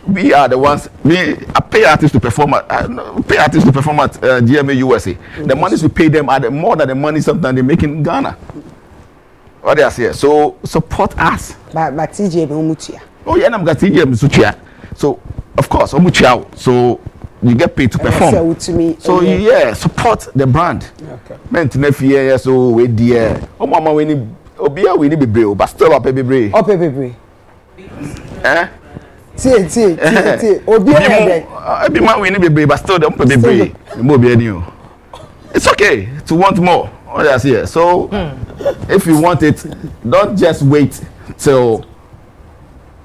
we are the ones. I pay artists to perform at GMA USA. The monies we pay them are more than the money sometimes they make in Ghana. What they say? So support us. But TJ Mutia. Oh yeah, I'm got TJ Mutia. So of course, Omutia. So you get paid to perform. So yeah, support the brand. Okay. Maintain fear. So we dear. Oh mama, we need. Obia we need be brave, but still up be brave. Up be brave. Eh? T. Obia. Every man we need be brave, but still don't be brave. More be new. It's okay to want more. What I say. So if you want it, don't just wait till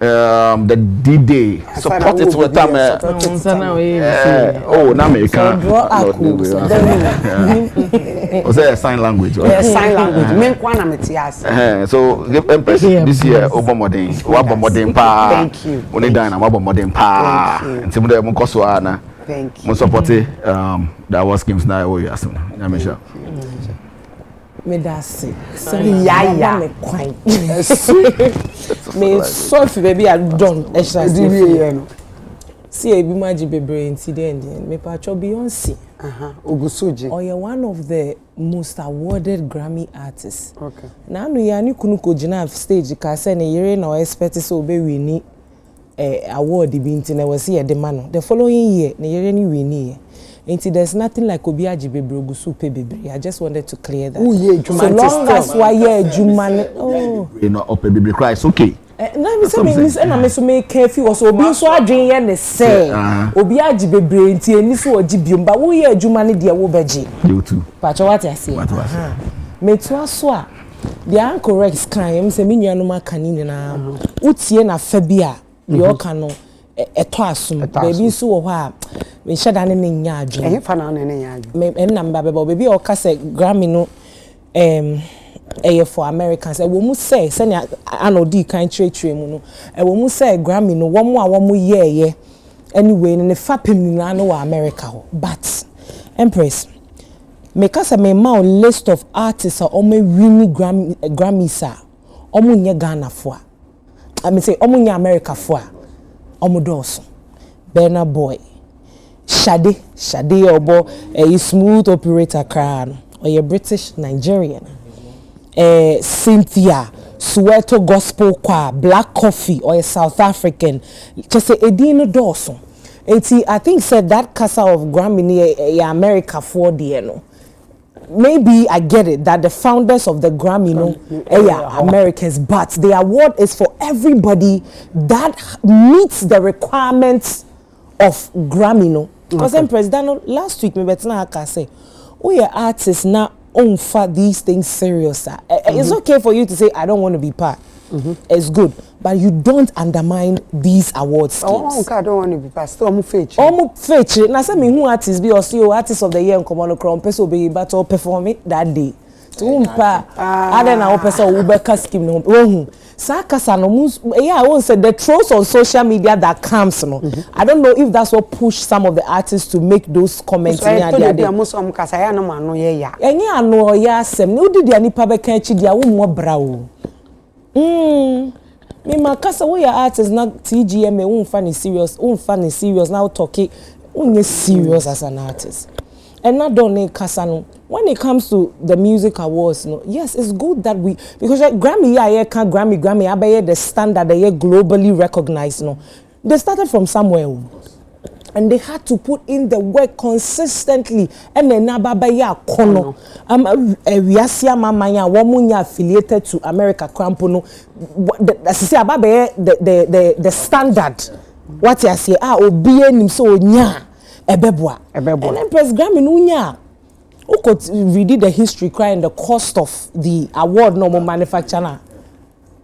the D-Day. Support it with time. Oh, now American. Was there a sign language? Sign language. So give Empress this year over modern. Thank you. Only dine and modern pa. And some of them Kosoana. Thank you. Most support that was games now. Oh yes, Yamisha. Me that's it. So yeah. Me quite. Me so if baby I done exercise. See a be magic baby incident. Me pacho Beyonce. Ogusuji. Oh yeah, one of the most awarded Grammy artists. Okay. Now no ya ni kunu ko jina stage ka say na yere na expect so be win award bi ntina we see the man. The following year na yere ni win. There's nothing like Obiaji Bebrogu Super Baby. I just wanted to clear that. Oh yeah, so long as why Juman. Oh, you know, up a baby cry. It's okay. Na me say me say na me so make careful also obi so adwen ye ne say Obiaji Bebre nti eni so oji biom ba wo ye Jumani de wo beji. You too. Pacho what I say. Me to aso a the incorrect scan em say me nuanu maka ni nyina. Utie na fa bia de o ka no eto asum baby so wo ha me shada ne nya adwen fa na ne nya adwen me namba be baby o ka say Grammy no for Americans wo mu say na anodi kan tree mu no wo mu say Grammy no wo mu a wo mu ye anyway ne fa pem ni na no wa America ho but Empress me ka say me ma list of artists o me win Grammy sa o mu nye Ghana fo a I mean say o mu nye America fo a Omodoso, Berna Boy, Shade Obo, a smooth operator crown, or your British Nigerian, Cynthia, Soweto Gospel Choir, Black Coffee, or a South African, just say Edino Dawson. I think said that casa of Grammy near America for the no. Maybe I get it that the founders of the Grammy, Americans, but the award is for everybody that meets the requirements of Grammy, no. Because Empress, last week, me betina haka say, oh yeah, artists now own for these things serious. It's okay for you to say I don't want to be part. It's good, but you don't undermine these award schemes. Oh, I don't want to be part. Still, I'm fetch. Now, some who artists be or CEO artist of the year in Common Crown, person be but or perform it that day. To other now person who be scheme no. Sakasa no, yeah, I won't say the trolls on social media that comes no. I don't know if that's what pushed some of the artists to make those comments. I told you most of Kasaya no man no yeah. Any ano ya sem. No did any public can't dia wo mo brao. Me makasa we are artists not TGMA unfunny serious now talking unye serious as an artist and not done kasano when it comes to the music awards no yes it's good that we because like, Grammy abaye the standard they globally recognized no they started from somewhere and they had to put in the work consistently and then ababaya kono wiasia mamanya womunya affiliated to America Crampono say ababaye the standard what you say obi enim so onya ebeboa and Empress Grammy no nya who could read the history crying the cost of the award no manufacturer na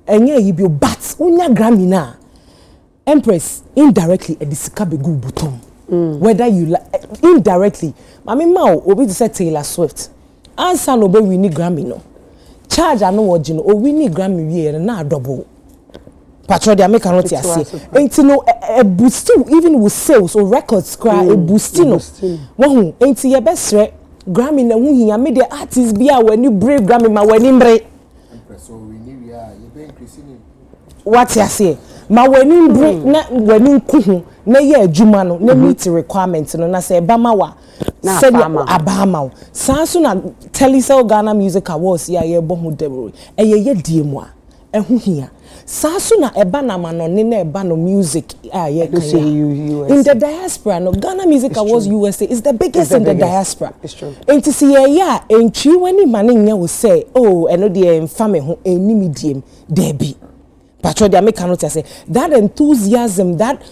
enye yibio but onya Grammy na Empress indirectly a disikabe go button whether you indirectly mami ma obi to say Taylor Swift answer no be we need Grammy no charge ano wojino o we need Grammy we na double patro dey make not here say enti no a boost even with sales or records cry a boost no wo enti ye besre Grammy na hu hia me the artist bia when you brave Grammy ma when mbre Empress so we need we are you be increasing what you say ma wani bring na wani nku na ye adwuma no na meet requirement no na say ba ma wa say abama sanso na Telecel Ghana Music Awards ya ye bo ho debro ye die mu a ehu hia sanso na eba na ma no ne na eba no music ye kan in the diaspora no Ghana Music Awards USA is the biggest in the diaspora. It's true. Enti si ya entwi wani ma ne nya wo say oh eno de mfa me ho enimi diem debi. But what they make cannot say that enthusiasm, that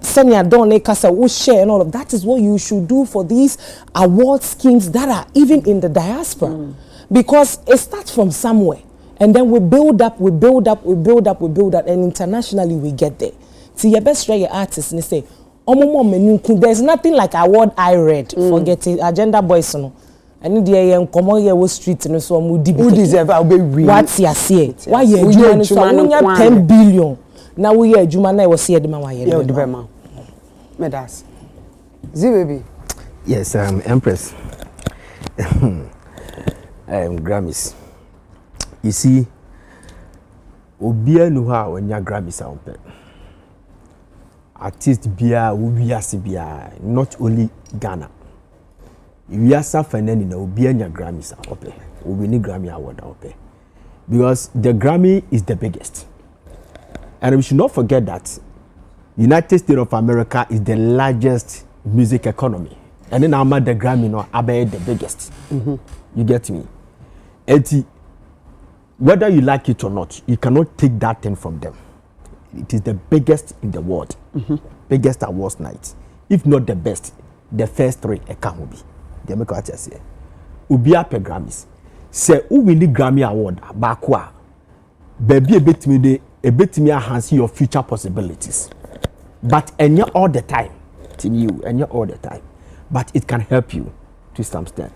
senior don't kasa will share and all of that is what you should do for these award schemes that are even in the diaspora, because it starts from somewhere and then we build up, and internationally we get there. See, your best your artists and say, there's nothing like award I read. Forget it, Agenda Boys no. And the young come here was street and so who deserve what's your say? Why you 10 billion? Now we are Jumana was here the man. Yeah, the Bema. Medas. Baby. Yes, Empress. Grammys. You see, Obia no how when your Grammys are open. Artist Bia, Ubia Bia, not only Ghana. We are suffering na obi anya Grammys ope. We need Grammy award ope. Because the Grammy is the biggest. And we should not forget that United States of America is the largest music economy. And then I'm the Grammy no abe the biggest. You get me? And whether you like it or not, you cannot take that thing from them. It is the biggest in the world. Biggest awards night. If not the best, the first three will be. They make what I say. Ubia pe Grammys. Say who win the Grammy award bakwa. Baby a bit me enhance your future possibilities. But and all the time. To you and all the time. But it can help you to some extent.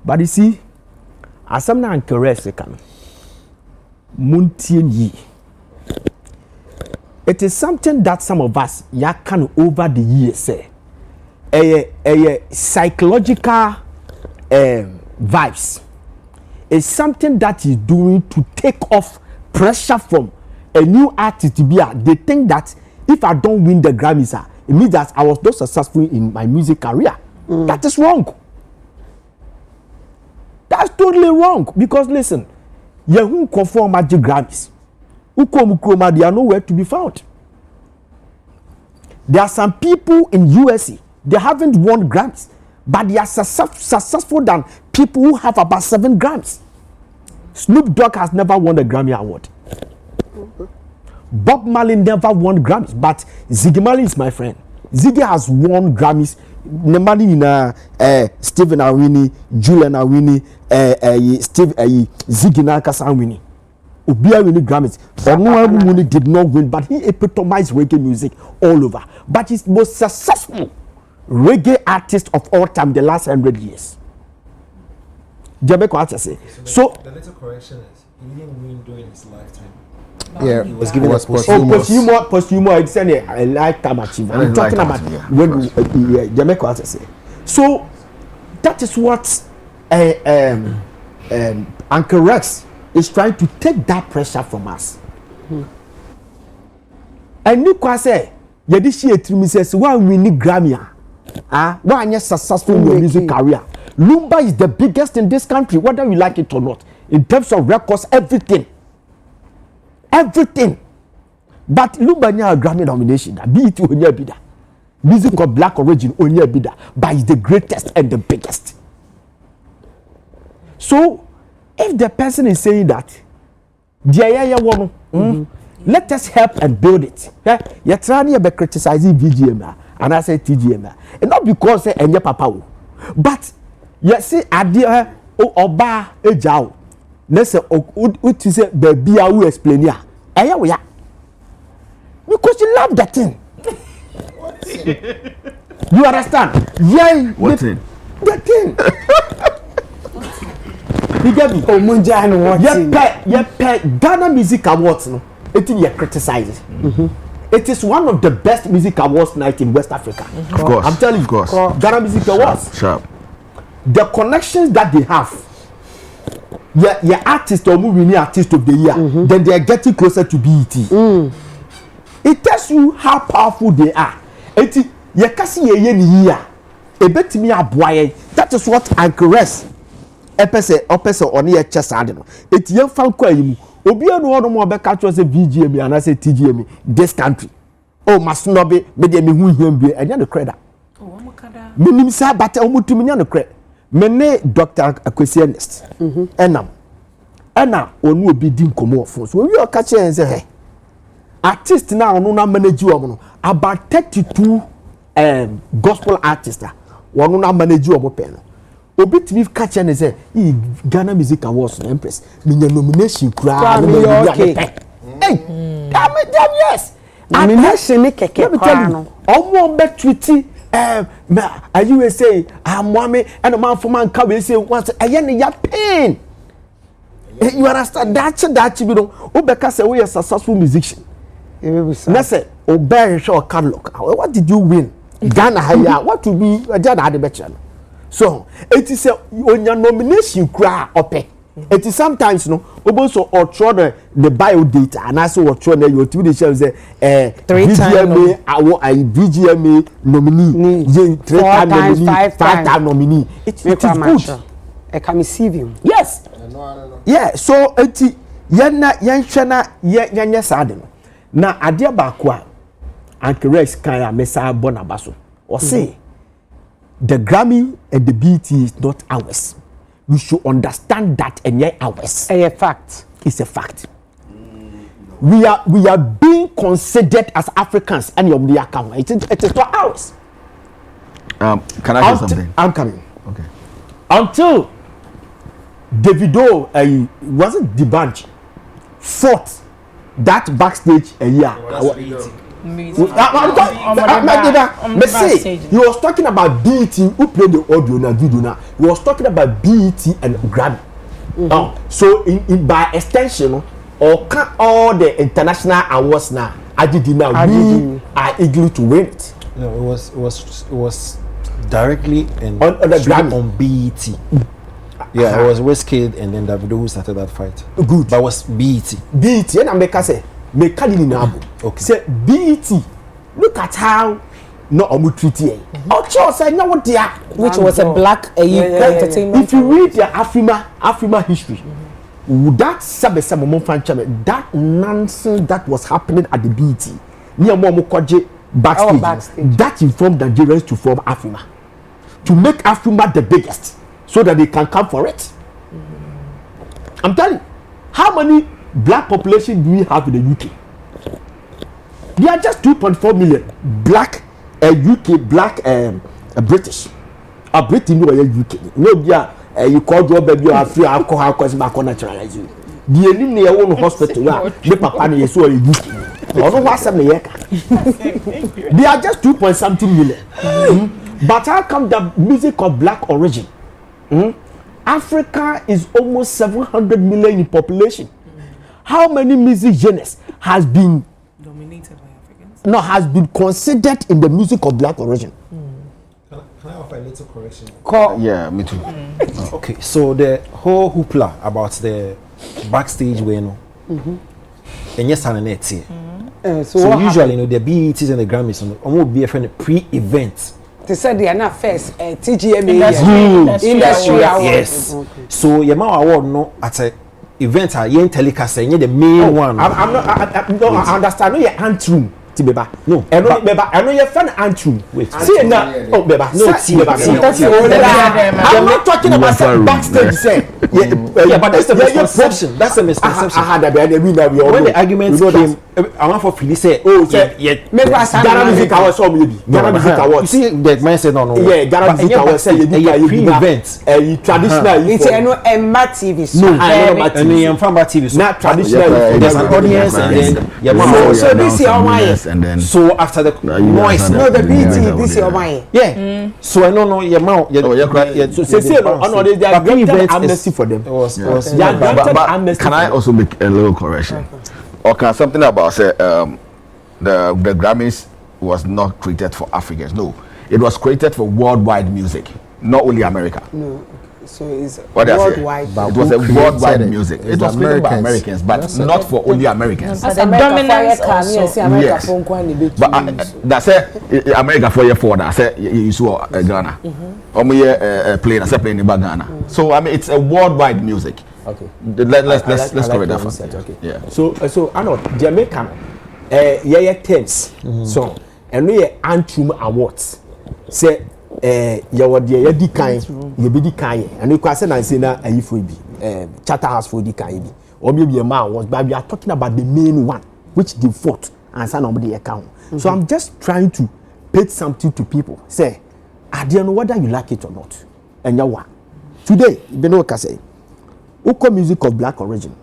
But you see, as some na encourage can Muntien ye. It is something that some of us can over the years say. A psychological vibes is something that is doing to take off pressure from a new artist to be they think that if I don't win the Grammys, it means that I was not successful in my music career. That is wrong. That's totally wrong. Because listen, you conform magic Grammys. They are nowhere to be found. There are some people in USA. They haven't won Grammys, but they are successful than people who have about 7 Grammys. Snoop Dogg has never won a Grammy award. Bob Marley never won Grammys, but Ziggy Marley is my friend. Ziggy has won Grammys. Nemani in Stephen Awini, Julian Awini, Ziggy Nakasa Awini. Obia winning Grammys. Onuamu did not win, but he epitomized reggae music all over. But he's the most successful reggae artist of all time the last 100 years. So the little correction is he didn't win during his lifetime. Yeah, he was given a posthumous. Posthumous. It's a lifetime achievement. I'm talking about when Jamaica say. So that is what Uncle Rex is trying to take that pressure from us. And you can say, "You did see a three says why we need Grammy? Why are you successful in your music career? Lumba is the biggest in this country, whether you like it or not, in terms of records, everything. But Lumba nya a Grammy nomination, be it onye bida. Music of black origin onye bida, but it's the greatest and the biggest. So, if the person is saying that, let us help and build it. You're trying to be criticizing VGM and I say TGM, and not because say any papa, but you see, idea oba ejao. Let's say, what you say, baby, I will explain ya. Because you love that thing. You understand? Yeah, what thing? The thing. You get me? Oh, Munjani, what? Ghana Music Awards, no, it is criticized. It is one of the best music awards night in West Africa. Of course, I'm telling you, of course. Ghana Music Awards. Sharp. The connections that they have, your artist or movie artist of the year, then they are getting closer to BET. it tells you how powerful they are. Eti ye kasi ye ni here. Ebetimi aboaye. That is what Anchoress opese oni ye chest ade no. Eti ye fan kwa yimu. Obi anu ono mo be catch us VGM and I say TGM this country. Oh masnobe me de me hu hiem bi enya no credit. Oh amakada. Minim sa bata omutumi nya no credit. Me ne Dr. Akwesi Ernest. Enam. Ana onu obi di nkomo ofo. So we catch en say hey. Artist na onu na manage wo no about 32 gospel artists wonu na manage wo pen no obi timi catch en say Ghana Music Awards na Empress minya nomination kura na okay hey damn yes nomination ni keke kwa no omo be tweet USA amwame and man for man ka we say once aye ya pain you understand that you know obeka say we are successful musician. Let's say, obey show catalog. What did you win? Ghana haya. What to be? Ghana had the better. So it is on your nomination cry ope. It is sometimes no. Also or throw the bio data and also or throw your TV show say VGMA VGMA nominee. 3 time nominee, 5 time nominee. It is good. I can receive him. Yes. No. Yeah. So it yana yanchana yanya sadin. Na adia bakwa Anchoress kan ya mesa bonabaso or say the Grammy and the BET is not ours. We should understand that and yet ours. A fact. It's a fact. We are being considered as Africans and your the account. It is not ours. Can I say something? I'm coming. Okay. Until Davido wasn't the bunch fought that backstage a year. He was talking about BET. Who played the audio na video na? He was talking about BET and Grammy. So in by extension, all the international awards now, we are eager to win it. No, it was directly and on the Grammy on BET. Yeah, it was Wizkid and then Davido who started that fight. Good. But it was BET. BET, and I'm say, make okay. Say BET. Look at how no treat it. Oh, say no what they are. Which was a black entertainment. If you read the Afrima history, that that nonsense that was happening at the BET near Momo backstage, that informed Nigerians to form Afrima, to make Afrima the biggest, so that they can come for it. I'm telling you, how many black population do we have in the UK? They are just 2.4 million black UK black British. A British no UK. No you call your baby or free alcohol cause back on naturalize you. The elim near one hospital the papa is so UK. They are just 2.something million. But how come the music of black origin? Africa is almost 700 million in population. How many music genres has been dominated by Africans? No, has been considered in the music of black origin? Can I offer a little correction? Yeah, me too. Okay, so the whole hoopla about the backstage way, no, and yes, and net here. So usually, you know, the BETs and the Grammys, almost be a friend pre-event. They said they are not first TGMA industry award. Yes. Okay. So your award no at a event yen telecast the main one. I'm not I understand no your antrum Tibeba. No. I know your fan antrum. Wait. See now. Oh beba. No Tibeba. I'm not talking about backstage say. Yeah, but that's the misconception. That's a misconception. I had a bad when the argument came I want for Philly say Ghana Music Awards or maybe Ghana Music Awards. You see the man said no. Yeah, Ghana Music Awards say you pre-event. Traditional. It's Emma TV. No, I'm from TV. Not traditional. There's an audience and then so this year why? And then so after the noise, no the BT this year why? Yeah. So I don't know your mouth. So say no, they are granted amnesty for them. Can I also make a little correction? Or can something about say the Grammys was not created for Africans? No, it was created for worldwide music, not only America. No. So it's What did I say? worldwide. It was a worldwide music. It was created by Americans, but not for only Americans. But the dominance also. Yes. But that's it. America for year forward. I said you saw Ghana. Plane. I said playing in Ghana. So I mean, it's a worldwide music. Okay. Let's cover that first. Okay. Yeah. So I know Jamaican. Yeah, terms. So and we Antrim Awards. Say yawo de ya di kan ye be di kan ye and you can say na say na ayifo bi Charterhouse for di kan bi or maybe a man was, but we are talking about the main one which they fought and say nobody account. So I'm just trying to paint something to people. Say I don't know whether you like it or not. And you what today you know what I say Uko music of black origin.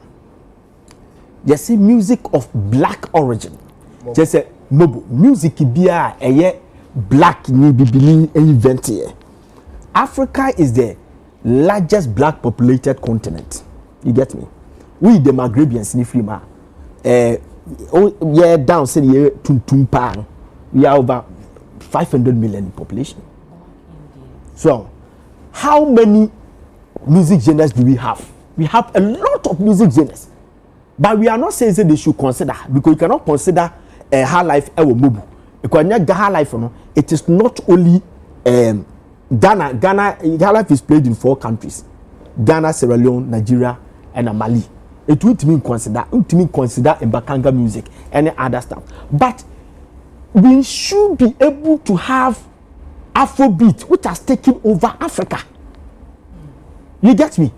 They say music of black origin. Just say no music bia eye black ni bibili event here. Africa is the largest black populated continent. You get me? We the Maghrebians ni free ma. Yeah, down say the tuntumpa. We are over 500 million in population. So, how many music genres do we have? We have a lot of music genres. But we are not saying that they should consider, because you cannot consider high life ever mobile. Because high life, it is not only Ghana. High life is played in 4 countries: Ghana, Sierra Leone, Nigeria, and Mali. It won't mean consider Mbakanga music, any other stuff. But we should be able to have Afrobeat, which has taken over Africa. You get me?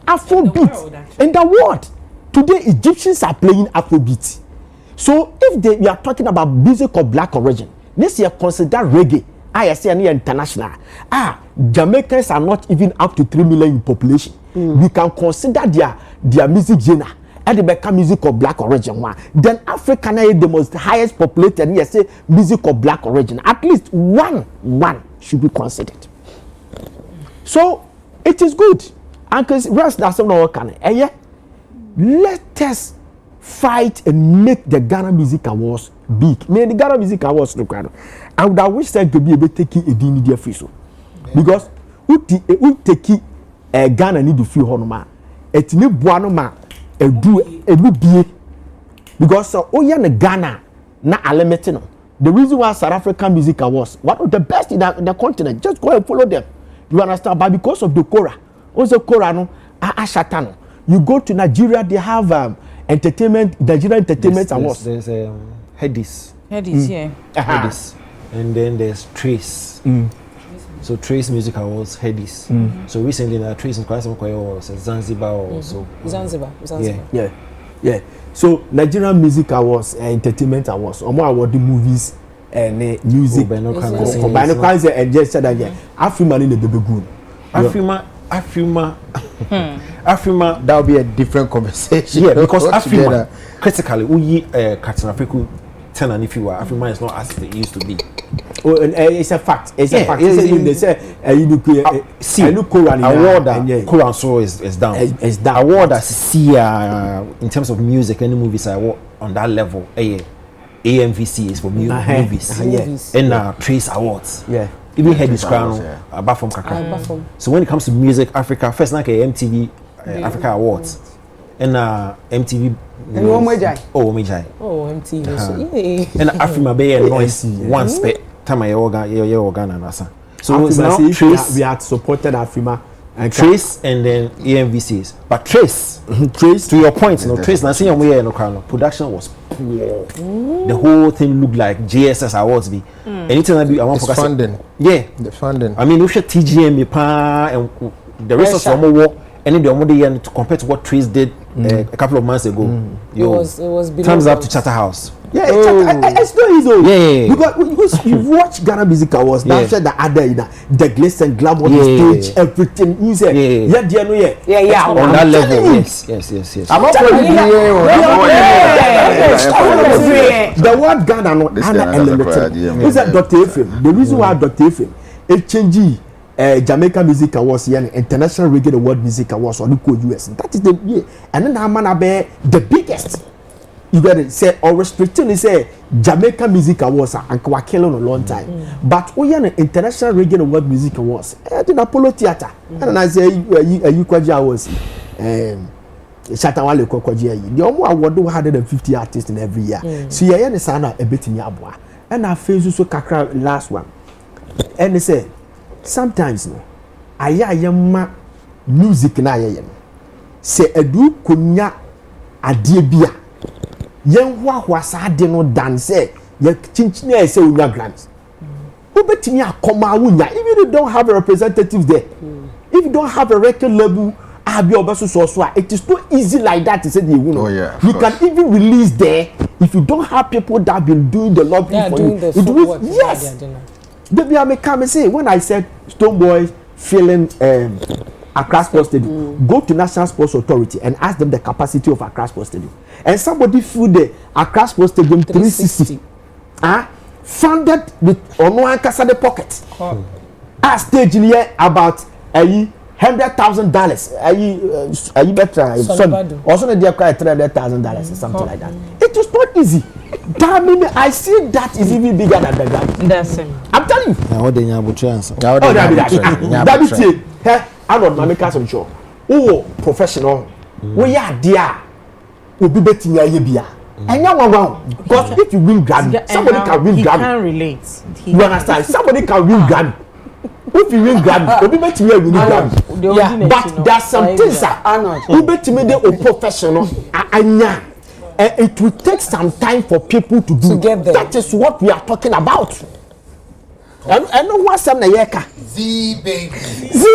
Afrobeat in the world. Today, Egyptians are playing Afrobeat. So, if we are talking about music of black origin, this year consider reggae. I say international. Jamaicans are not even up to 3 million in population. We can consider their music genre and they become music of black origin. Then Africa is the most highest populated. Yes, say music of black origin. At least one should be considered. So it is good. And because rest that's not can. Let us fight and make the Ghana Music Awards big. The Ghana Music Awards I would have wished that to be able to take a media free so. Because we take Ghana need to free honoma. It need buanoma do because Ghana na alemete. The reason why South African Music Awards one of the best in the continent, just go and follow them. You understand? But because of the Kora, also Kora no Ashatano. You go to Nigeria, they have Nigeria Entertainment Awards. There's Hedis. Yeah. Hedis. And then there's Trace. So Trace Music Awards, Hedis. So recently, Trace was Zanzibar also. Zanzibar. Yeah. So Nigerian Music Awards, Entertainment Awards, or more award movies and music. Binoculars and just said that Afrima in the baby good. Afrima, that will be a different conversation. Yeah, because Afrima, critically, we Katsinafiku tell and if you are Afrima is not as it used to be. Oh, it's a fact. It's a fact. They say see award Koran so is down. It's down. Award that see in terms of music, any movies I want on that level. AMVC is for movies. And Trace Awards. Yeah. Even head is crown apart from Kaka. So when it comes to music, Africa first like MTV Africa Awards and MTV. And Omejai. MTV. And Afrima Bay noise one spec time I organ and asa. So it's now Trace. We had supported Afrima and Trace and then AMVCs. But Trace to your point, Trace na see way no crown. Production was poor. The whole thing looked like JSS Awards be. Anything I want focus funding. Yeah, the funding. I mean, we should TGM and the rest of some more and then the other year to compare to what Trace did a couple of months ago. It was thumbs up to Charterhouse. Yeah, it's not easy. Because you watch Ghana Music Awards, that's the other the glitz and glamour on the stage, everything. You say, on that level. Yes. I'm not the word Ghana not unlimited. Is that Dr. Ephraim? The reason why Dr. Ephraim HNG Jamaica Music Awards and International Reggae World Music Awards or the US. That is the and then I'm gonna be the biggest. You get it? Say or restricting say Jamaica Music Awards and we killing a long time. But we are an international reggae and world music awards. The Apollo Theatre. And I say you kwaji awards. Shatawale kwaji. The omo award 150 artists in every year. So yeah, any sana a bit in yabwa. And I feel so kakra last one. And they say sometimes no ayama music na ye say edu konya adie bia yen hwa sa de no dance ye chinchini e say unya grants who betimi akoma wunya if you don't have a representative there if you don't have a record label abi obeso so it is not easy like that to say the you know you can even release there if you don't have people that been doing the lobbying for you it will yes the be am come say when I said Stone Boys filling Accra Sports Stadium, go to National Sports Authority and ask them the capacity of Accra Sports Stadium. And somebody filled the Accra Sports Stadium 360. Funded with Onoankasa the pocket. A stage in here about $100,000. Are you better? Also, they acquire $300,000 or something like that. It was not easy. Damn, I see that is even bigger than the Grammy. That's it. I'm telling you. Now what they have chance? That be hey, I'm not Mamika some show. Oh, professional. We are there. We be betting ya bia. And you want because if you win Grammy, somebody can win Grammy. He can't relate. You understand? Somebody can win Grammy. If you win Grammy, we be betting you win Grammy. Yeah, but there's some things that we betting me they professional. It will take some time for people to do. That is what we are talking about. I know what's some yeka. Z baby. So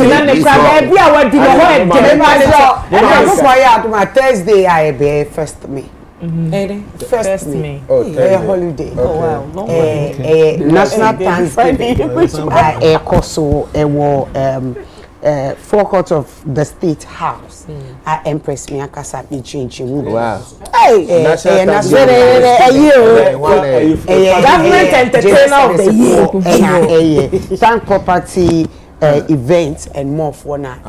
then the crowd be our dinner. My Thursday I be first me. First me. Holiday. Oh wow. National Thanksgiving. I also forecourt of the State House. I Empress me akasa be changing. Wow. Hey, government entertainer of the year. Thank property events and more for now.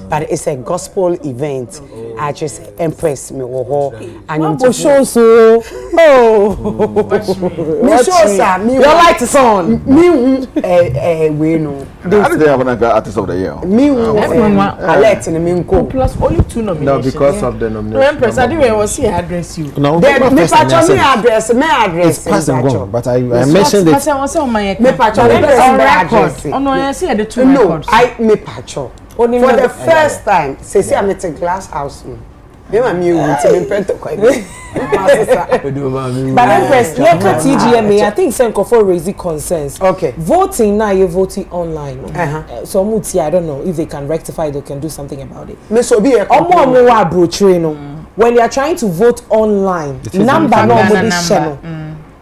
But it's a gospel event. I just Empress me and you show so me show sir me your light is on me we know how did they have an artist of the year me alert in me plus only 2 nominations no because of the nomination Empress I didn't was see address you no me patch me address but I mentioned it me patch on record no I see the 2 records I me patch for the first time say I'm at a glass house me ma mi wu ti me print ko ibi but Empress here can TGMA I think some for raise concerns okay voting now you voting online so muti I don't know if they can rectify they can do something about it me so be e omo wa brochre no when you are trying to vote online number no mo di channel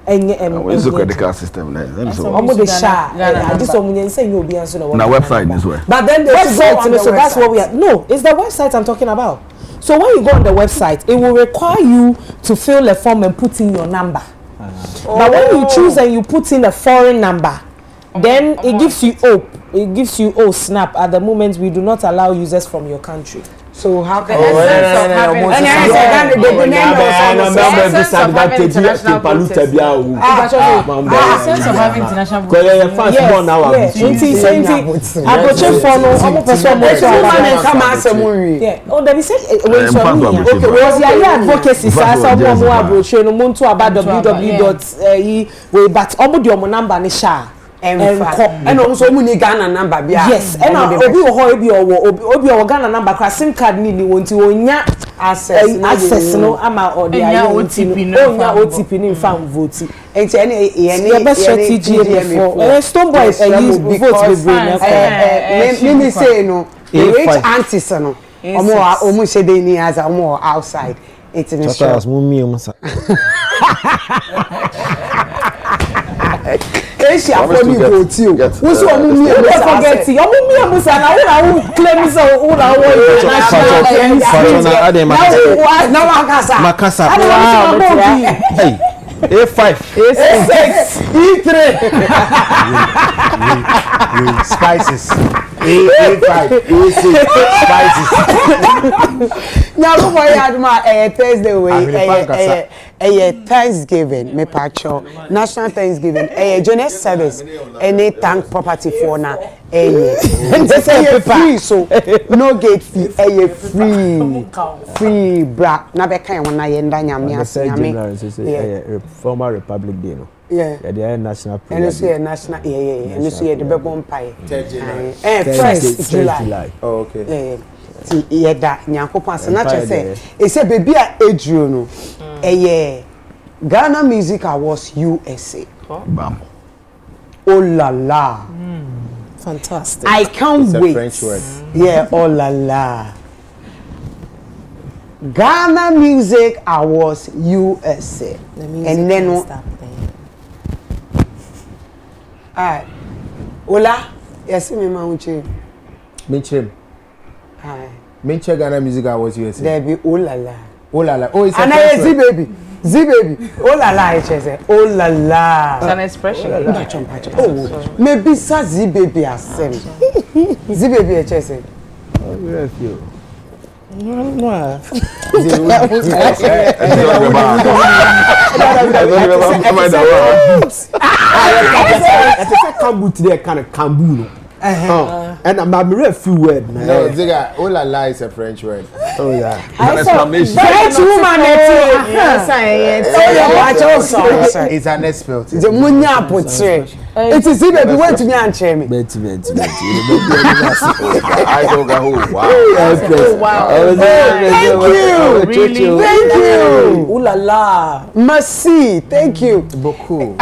where's the credit card system now? Almost the sha. I just want say you be answer on our website this way. But then the website, so that's what we are. No, it's the website I'm talking about. So when you go on the website, it will require you to fill a form and put in your number. But when you choose and you put in a foreign number, then it gives you hope. It gives you snap. At the moment, we do not allow users from your country. So how can the sense of having international and also money Ghana number yes and obi o Ghana number sim card ni wonti onya access no ama or the OTP ni fan vote enti any best strategy for Stone Boys use vote me say no the rich aunties no omo say they ni as omo outside international Asia for me go to you. Who so omu mi e forget you. Omu mi e musa na who claim so who na who international. Now Makasa. Hey. A5. A6. E3. Spices. A5, A6, spices. Now look what you had my Thursday way. Thanksgiving, me pacho. National Thanksgiving. Jonas service. Any tank property for now. And they say free, so no gate fee. Free bra. Na be kind when I enda nyame. Former Republic Day, no. Yeah. The national. And you see national. Yeah. And you see the Bebon Pie. 1st July. Oh, okay. Yeah. Ti yeda nyankopon ase na che say say baby a eduro no Ghana Music Awards USA. Bam. Oh la la. Fantastic. I can't It's wait. a French word. Yeah, oh la la. Ghana Music Awards USA. The music And then can't stop playing. Alright. Ola, yes me ma unche. Minchim. Hi. Minchim Ghana Music Awards USA. There be oh la la. Oh la la. Oh, it's a And French I word. Z baby. Oh la la, I say. Oh la la. It's an expression. Oh, maybe sa Z baby asem. Z baby I say. Oh, yes, you. And I'm a few word. No, Ziga, oh la la is a French word. Oh yeah. French woman It's an expert. the munya potre. It is baby wait to me and cheer me. I don't go. Wow. Thank you. Thank you. Ooh la la. Merci. Thank you. Beaucoup.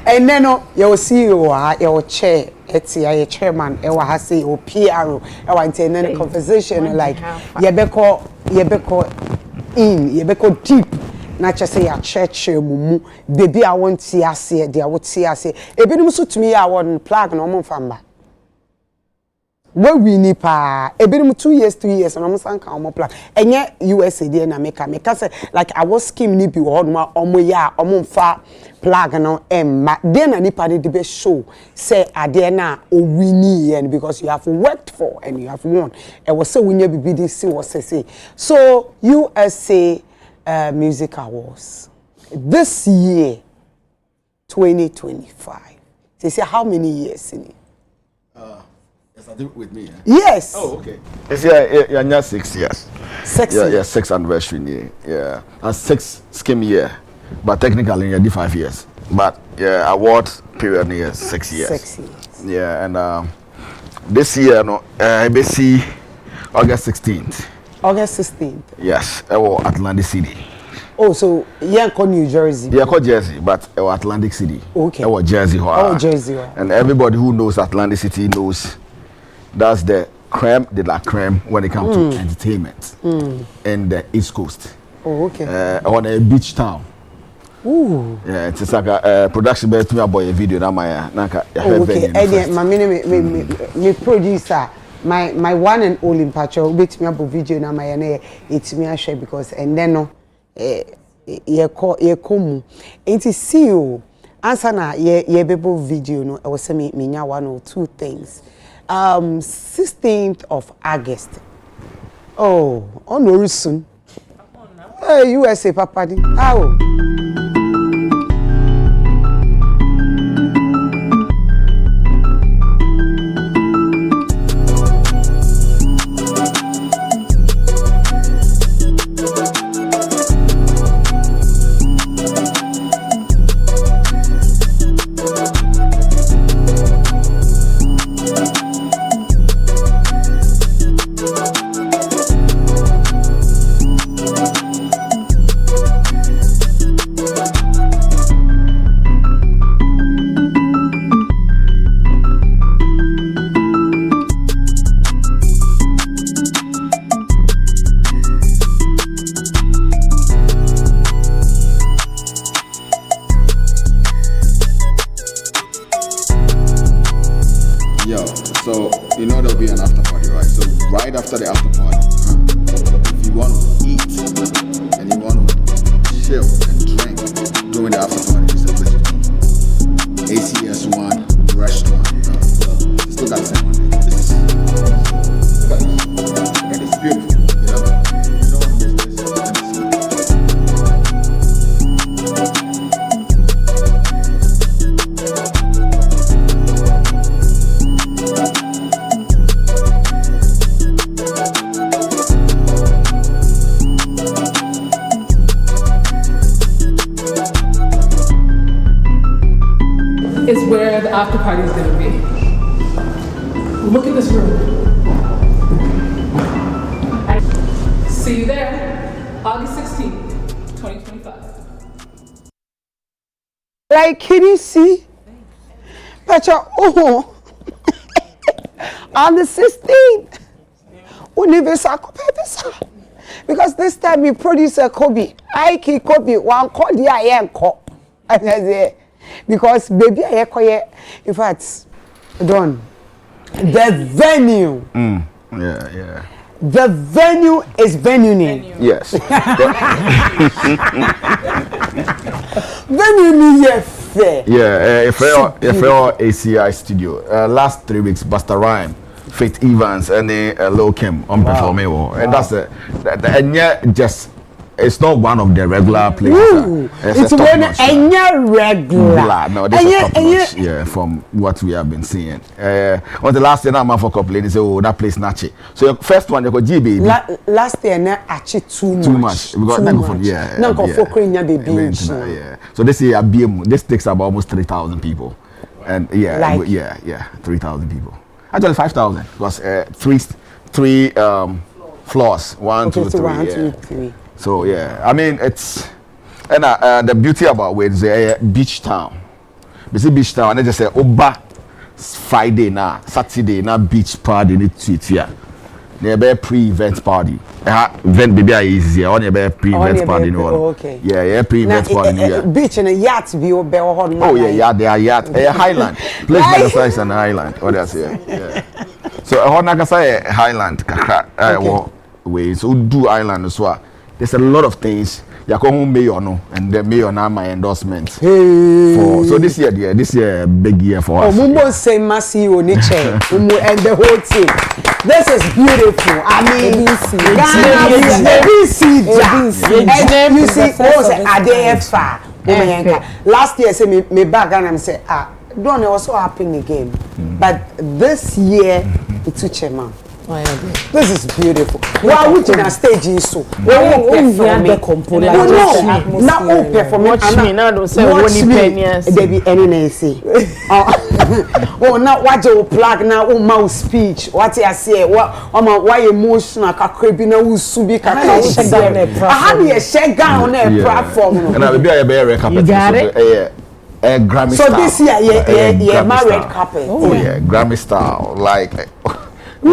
And then your CEO, your chair, it's your chairman, your hasi, your PRO, your intended conversation like yebeko deep. Not just say a church mumu, baby. I want to see it, I would see us. A bit of to me, I want plug no more from back. Where we need pa a bit of 2 years, and almost uncommon plug. And yet, USA, dear, and make say like I was skimming if you on my omoya, far plug no ma. Then anybody the best show say Adena or winnie, and because you have worked for and you have won. And was so we never be this was say. So USA Music Awards this year, 2025. They say how many years in it? With me. Yes. Oh, okay. It's yeah, 6 years. 6 Yeah, years. 6th anniversary year. Yeah, and 6 scheme year, but technically yeah, 5 years. But yeah, award period year 6 years. 6 years. Yeah, and this year no, ABC August 16th. August 16th. Yes, Atlantic City. Oh, so yeah, New Jersey. Yeah, called Jersey, but Atlantic City. Okay. Jersey. Oh, Jersey. And everybody who knows Atlantic City knows that's the creme de la creme when it comes to entertainment in the East Coast. Oh, okay. On a beach town. Ooh. Yeah, it's like a production by to me about a video that my naka. Oh, okay. And my me producer, my one and only patcho bit me about video na my na it's me share because and then no ye come into see you answer na ye bebo video no I was say me nya one or two things. 16th of August. Oh, on very soon. Hey, USA Papa. How? So you know there'll be an after party, right? So right after the after party, if you want to eat and you want to chill and drink during the after party, it's a place to eat. ACS1 restaurant. is where the after party is going to be. Look at this room. See you there, August 16th, 2025. Like, can you see? But oh, on the 16th, because this time we producer Kobe, I keep Kobe one call the I am call, because baby I in fact, done the venue. Yeah. The venue is venue. Yes. Venue yes. Yeah, if you're ACI studio, last 3 weeks, Busta Rhyme, Faith Evans, and Lil Kim on performing, and that's and yeah, just it's not one of the regular places. It's when regular. No, this is top notch. Yeah, from what we have been seeing. On the last year, I'm for complaining, say, oh, that place natchy. So your first one, you got GB. Last year, na actually too much. We got baby. Yeah. So this year, this takes about almost 3,000 people, and 3,000 people. Actually, 5,000 because three floors. 1, 2, 3. So yeah, I mean it's and the beauty about it is a beach town. You see beach town, and they just say Oba Friday now, Saturday now beach party in it here. They be pre-event party. Event baby easy. On the pre-event party no. Okay. Yeah, pre-event party. Beach and a yacht be over. Oh yeah, they are yacht. A highland. Place Nagasai is an island. What else here? Yeah. So Nagasai Highland kakra way so do island as well. There's a lot of things. Yakohun mayor no, and the mayor now my endorsement. So this year big year for us. Mumbo say Masi Oniche, and the whole team. This is beautiful. I mean, and you see, last year say me back and I say don't know also happen again, but this year it's Uchema. This is beautiful. Well, which in a stage is so. Now perform. Watch me now. Don't say watch me. There be any say. Oh, now what you plug now? Oh, mouth speech. What I say? What? Why emotional? Kakrebi na usubi kakrebi. I have a share gown on a platform. And I will be a bear carpet. You got it. Grammy so style. this year, my red carpet. Oh yeah, Grammy style like. We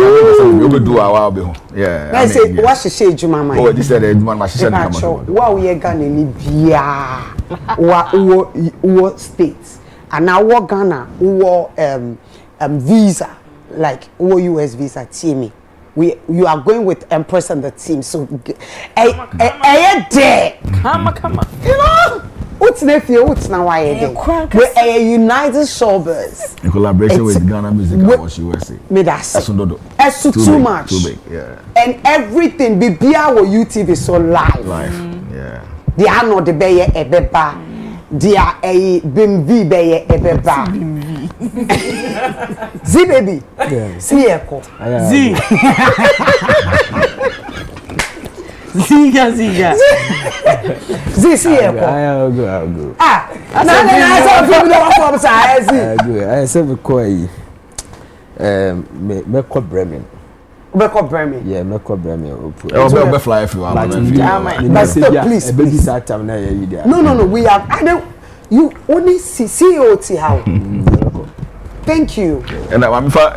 do our yeah. I say what she say Juma man. Oh, this is the Juma man she said wow we Ghana ni bia. Wa states. And now what Ghana visa like US visa team. You are going with Empress and the team. So there. Come on. You know what's nephew? What's now why we're a United Showbiz in collaboration with Ghana Music Awards USA. That's too much. Too big, yeah. And everything BBA or UTV so live. Yeah. They are not the Bayer Ebeba. They are a BMV Bayer Ebeba. Z baby. See echo. Z. Ziga. See echo. I'll go. I said me Bremen. Yeah, me Bremen. I'll fly if you want. But still, please. No. We are. I don't. You only see COT how. Thank you. And I'm so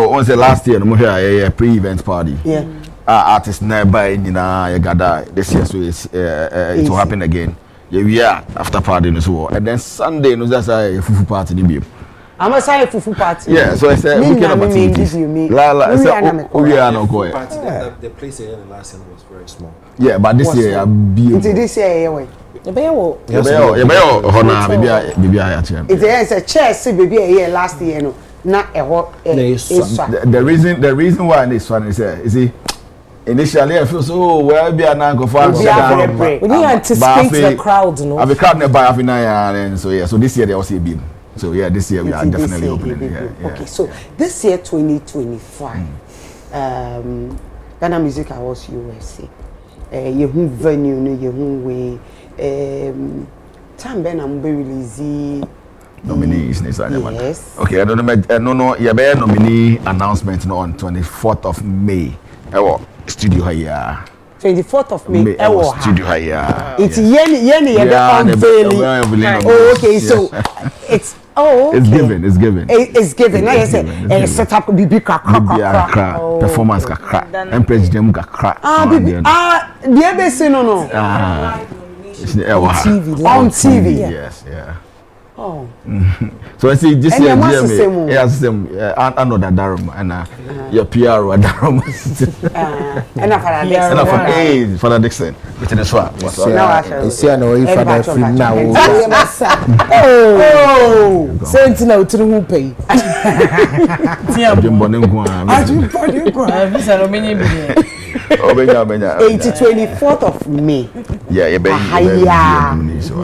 once the last year, we had a pre-event party. Yeah. Artists nearby, this year, so it will happen again. Yeah, after party as well. And then Sunday, no, that's a fufu party. I'm a say fufu party. Yeah, so I said, we can opportunities. The place here in the last year was very small. Yeah, but this year, I'll be. This year, It's a chair, see, baby, here last year, no, not a hot. The reason why this one is you see, initially I feel so well be an uncle for we didn't anticipate the crowd, no. I've been crowd nearby half an hour, and so yeah, so this year they also be. So yeah, this year we are definitely opening. Yeah. Okay, so this year 2025, Ghana Music Awards USA, you venue, you way. Time Ben I'm be release nominees. Yes. Okay, I don't know. You be nominee announcement on 24th of May. Studio here. 24th of May. Studio here. It's Yenny unveiling. Oh, okay, so it's okay. It's given. It's given. Now you say and set up BB kakra. Performance kakra. Empress Gem kakra. The ABC no. On TV. Yes, yeah. Oh. So I see this year GMA. Yes, another Darum and your PR or Darum. And for the Dixon, which is the swap. You see, I know if I film now. Oh, Sentinel to the pay. Jim Bonning. 24th of May. Yeah, you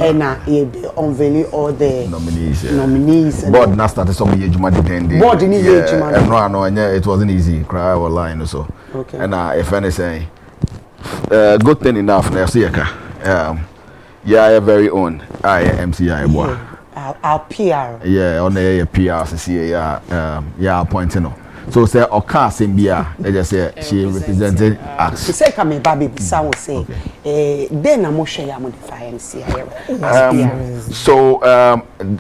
and unveiling all the nominees. Board now started some year Juma depending. Board in year Juma. And it wasn't easy. Cry or line or so. Okay. And if anything, good thing enough. Now see yeah, very own. I MCI boy. Our PR. Yeah, on the PR. See, yeah, appointing. So say Oka Simbia, they just say she represented us. She say come baby sound say then I'm share ya modify MC.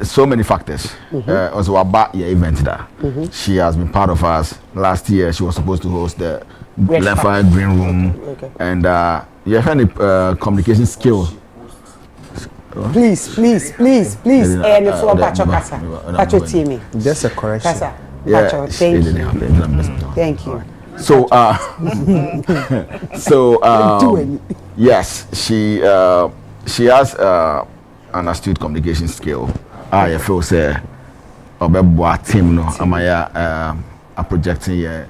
So many factors. Also about your event there. She has been part of us. Last year she was supposed to host the Left Green Room and you have any communication skills. Please. And the floor bacho kasa. Bacho team. Just a correction. Kasa. Yeah, thank you. So, yes, she has an astute communication skill. I feel say, a team no, am I a projecting yeah.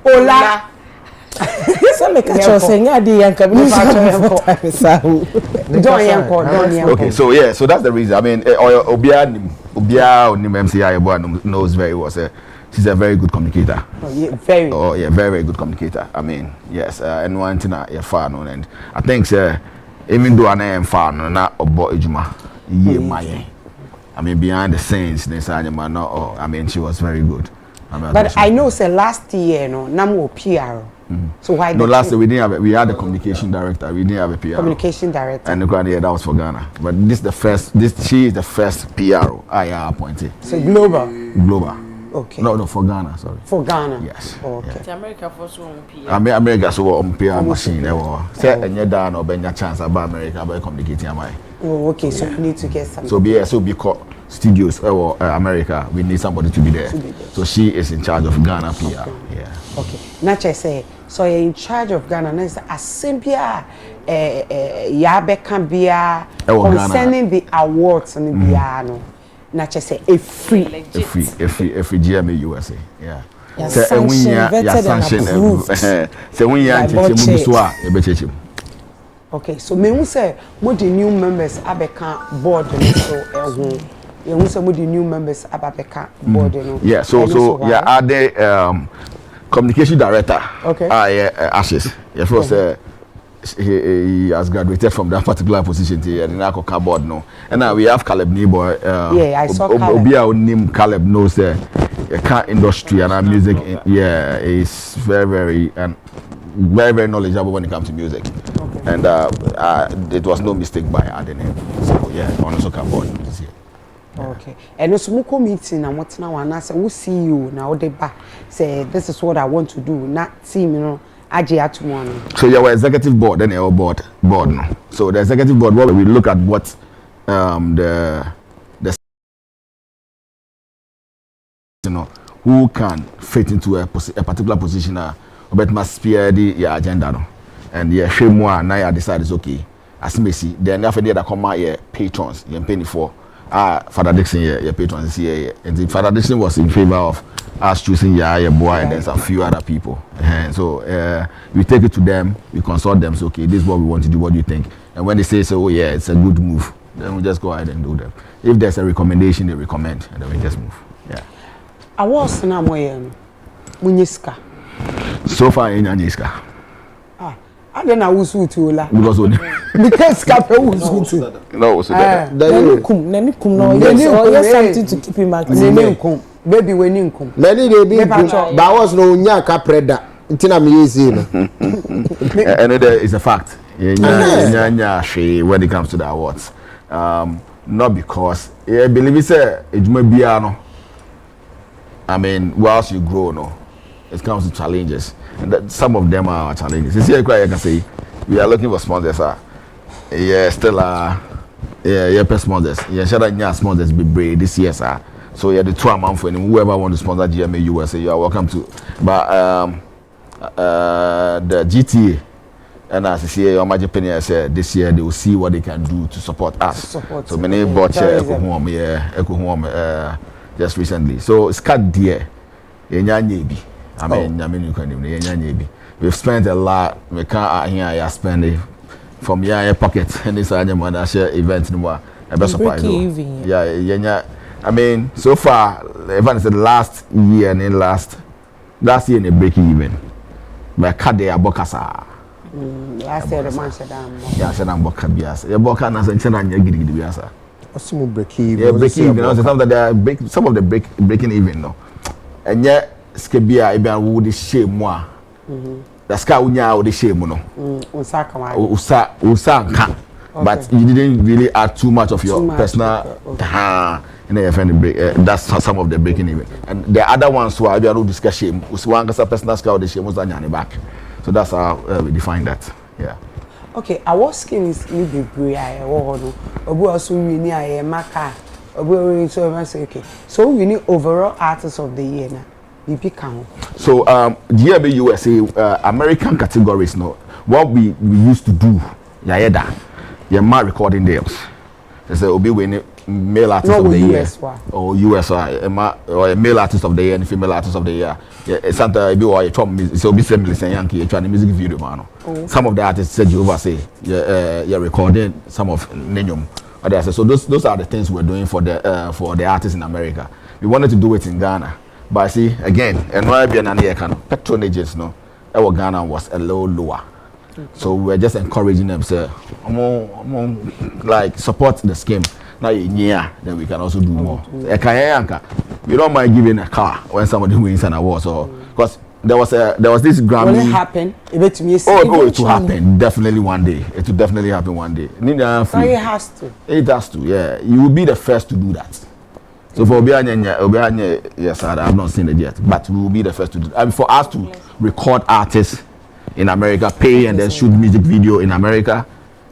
Hola. So make a choice saying I did Okay, so yeah, so that's the reason. I mean, Obia MCI knows very well. She's a very good communicator. Very good communicator. I mean, yes, and one thing I fan on, and I think even though I am fan, not about Ijuma, I mean, behind the scenes, I mean, she was very good. But I know, last year, no PR. So why? No, last year we didn't have. We had a communication director. We didn't have a PR. Communication director. And that was for Ghana. But this is the first. She is the first PR I appointed. So global. Okay. No, for Ghana. Sorry. For Ghana. Yes. Okay. Yeah. America for so on PR. America so on PR machine. Say any down or be chance about America about communicating am I. Oh, okay. So we need to get something. So because studios or America, we need somebody to be there. So she is in charge of Ghana PR. Okay. Yeah. Okay. Nache say so you're in charge of Ghana. Now it's Asembia Yabe Kambia concerning the awards and the piano. Nache say a free GMA USA. Yeah. So when you okay, so me say what the new members abeka board so you say what the new members abeka board no. Yeah, so yeah, are the communication director. Okay. Ashes. Yeah, first he has graduated from that particular position here and now board no. And now we have Caleb Nebo. Yeah, I saw Caleb. Obia name Caleb knows the car industry and our music. Yeah, is very knowledgeable when it comes to music. Okay. And it was no mistake by adding him. So yeah, on also can board this year. Yeah. Okay. And also muko meeting and what's now and I say we see you now they back say this is what I want to do. Not team, aje at one. So your executive board, then your board no. So the executive board, what we look at what the who can fit into a particular position but must spear the agenda no. And yeah, shame more now I decide is okay. As Messi, then after that come out here patrons, you pay for Father Dixon your patrons here. And Father Dixon was in favor of us choosing your boy and there's a few other people. And so we take it to them, we consult them, so okay, this is what we want to do, what do you think? And when they say so, oh yeah, it's a good move, then we just go ahead and do them. If there's a recommendation, they recommend, and then we just move. Yeah. I was na moyen Munyiska. So far in Anyiska. I don't know who's who to la. Because Cafe who's who to. No, so that. No, yes, something to keep him active. Baby, when you come. Many they be, but was no nyaka preda. Intina me easy. And it is a fact. When it comes to the awards, not because I believe it's it may be I mean, whilst you grow, no, it comes to challenges, and that some of them are challenges. You see, I can say we are looking for sponsors. Yeah, still yeah, per sponsors. Yeah, should sponsors be brave this year, sir. So yeah, the 2 amount for whoever want to sponsor GMA USA, you are welcome to. But the GTA. And as I say, your magic penny said this year they will see what they can do to support us. So many bought just recently. So it's cut dear. I mean, we've spent a lot. We can't here spend it from your pocket and this money share event no more. Surprise. Yeah. I mean, so far, even said last year and then last year in a breaking even. But cut there Bokasa. Last year the man said yeah, said I'm Boka Bias. Your Boka Nas and Chena Giddy Biasa. Some break even. Yeah, break even. Some of the breaking even, no. And yet, Skabia, Iban would shame moi. The sky would shame, no. Usa. But you didn't really add too much of your personal. And that's some of the breaking even. And the other ones who are no discussion, one personal scout, the shame was on your back. So that's how we define that. Yeah. Okay, our scheme is you be brave. Obu also we need a maka. Obu so okay. So we need overall artist of the year now. BP count. So GMA USA American categories no. What we used to do, yeah, recording deals. They say Obi winning male artist of the year or US or a male artist of the year and female artist of the year. Yeah, Santa be or a so be similar say Yankee trying music video man. Some of the artists said you over say you're recording some of Nenyum. So those are the things we're doing for the artists in America. We wanted to do it in Ghana, but see again, and why be an patronages no, our Ghana was a little lower. So we're just encouraging them say, like support the scheme. Now then we can also do more. We don't mind giving a car when somebody wins an award. So because there was this Grammy. Will it happen? It will happen definitely one day. It will definitely happen one day. So it has to. It has to. Yeah, you will be the first to do that. So for Obianya, yes, I have not seen it yet, but we will be the first to do. And for us to record artists in America, pay and then shoot music video in America.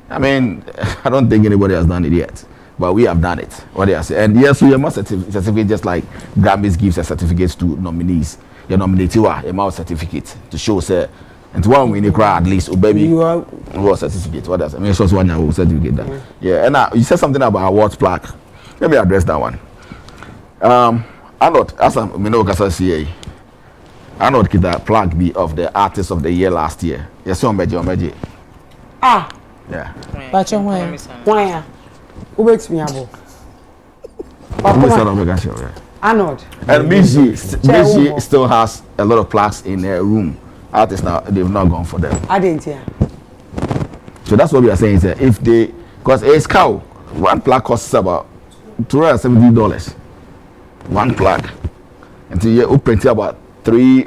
I mean, I don't think anybody has done it yet. But we have done it. What they are saying. And yes, we have a certificate just like Grammys gives a certificate to nominees. You nominate you a mouse certificate to show say and one we need at least oh baby what certificate. What does I mean it's just one year certificate that. Yeah, and you said something about awards plaque. Let me address that one. Arnold, as I know CA. Arnold get that plaque be of the artist of the year last year. Yes, on Beji. Ah. Yeah. But why? Who makes me able? Arnold. And Michi still has a lot of plaques in her room. Artists now they've not gone for them. I didn't hear. So that's what we are saying is if they because a cow one plaque costs about $270. One plaque. And so you print about 30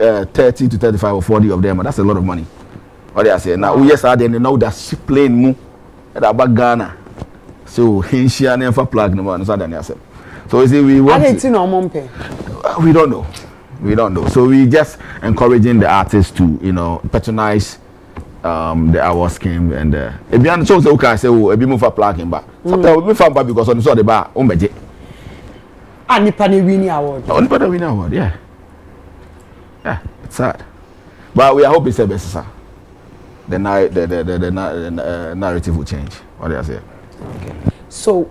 to 35 or 40 of them, and that's a lot of money. What they are saying now, yes, I didn't know that she playing mu at about Ghana. So he never plug no one. So you see, we want. We don't know. So we just encouraging the artists to patronize the award scheme and if you so okay say oh if you move for plugging back. Sometimes we found back because on the bar umbeje. And nipa ne winning award. Oh, nipa ne winning award, yeah. Yeah, it's sad. But we are hoping it's best, sir. The narrative will change. What do I say? Okay. So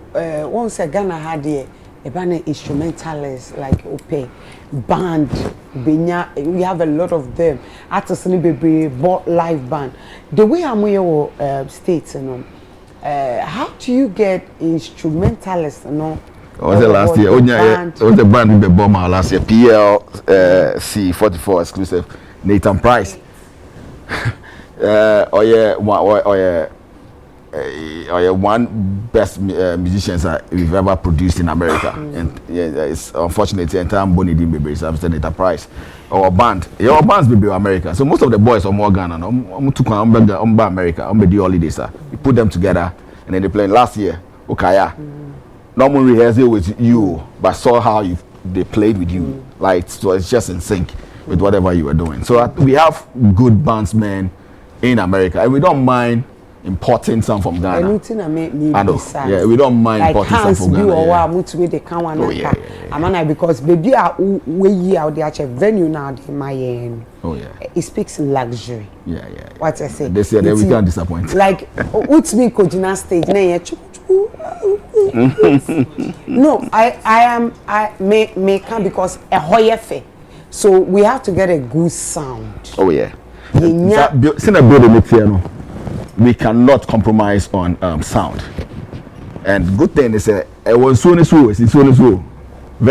once Ghana had a band instrumentalists like Ope, band, Benya, we have a lot of them. Artists in the live band. The way I'm here states, how do you get instrumentalists, Was it last year? It was the band with the bomber last year. PLC 44 exclusive. Nathan Price. one best musicians we've ever produced in America, and it's unfortunately entire Bonnie Dimbe is an enterprise or band. Your bands be America, so most of the boys are more Ghana. America, the holidays. We put them together, and then they played last year. Okay, normal rehearsal with you, but saw how they played with you. Like, so it's just in sync with whatever you were doing. So we have good bandsmen in America, and we don't mind importing some from Ghana. Anything I mean, I know. Yeah, we don't mind like importing some from Ghana. Because baby, we out there venue now. It speaks luxury. Yeah. What I say? They say that we can't disappoint. Like, what's me Kojina stage? No, I may come because a hoyefe. So we have to get a good sound. Oh yeah. We cannot compromise on sound. And good thing is it was so when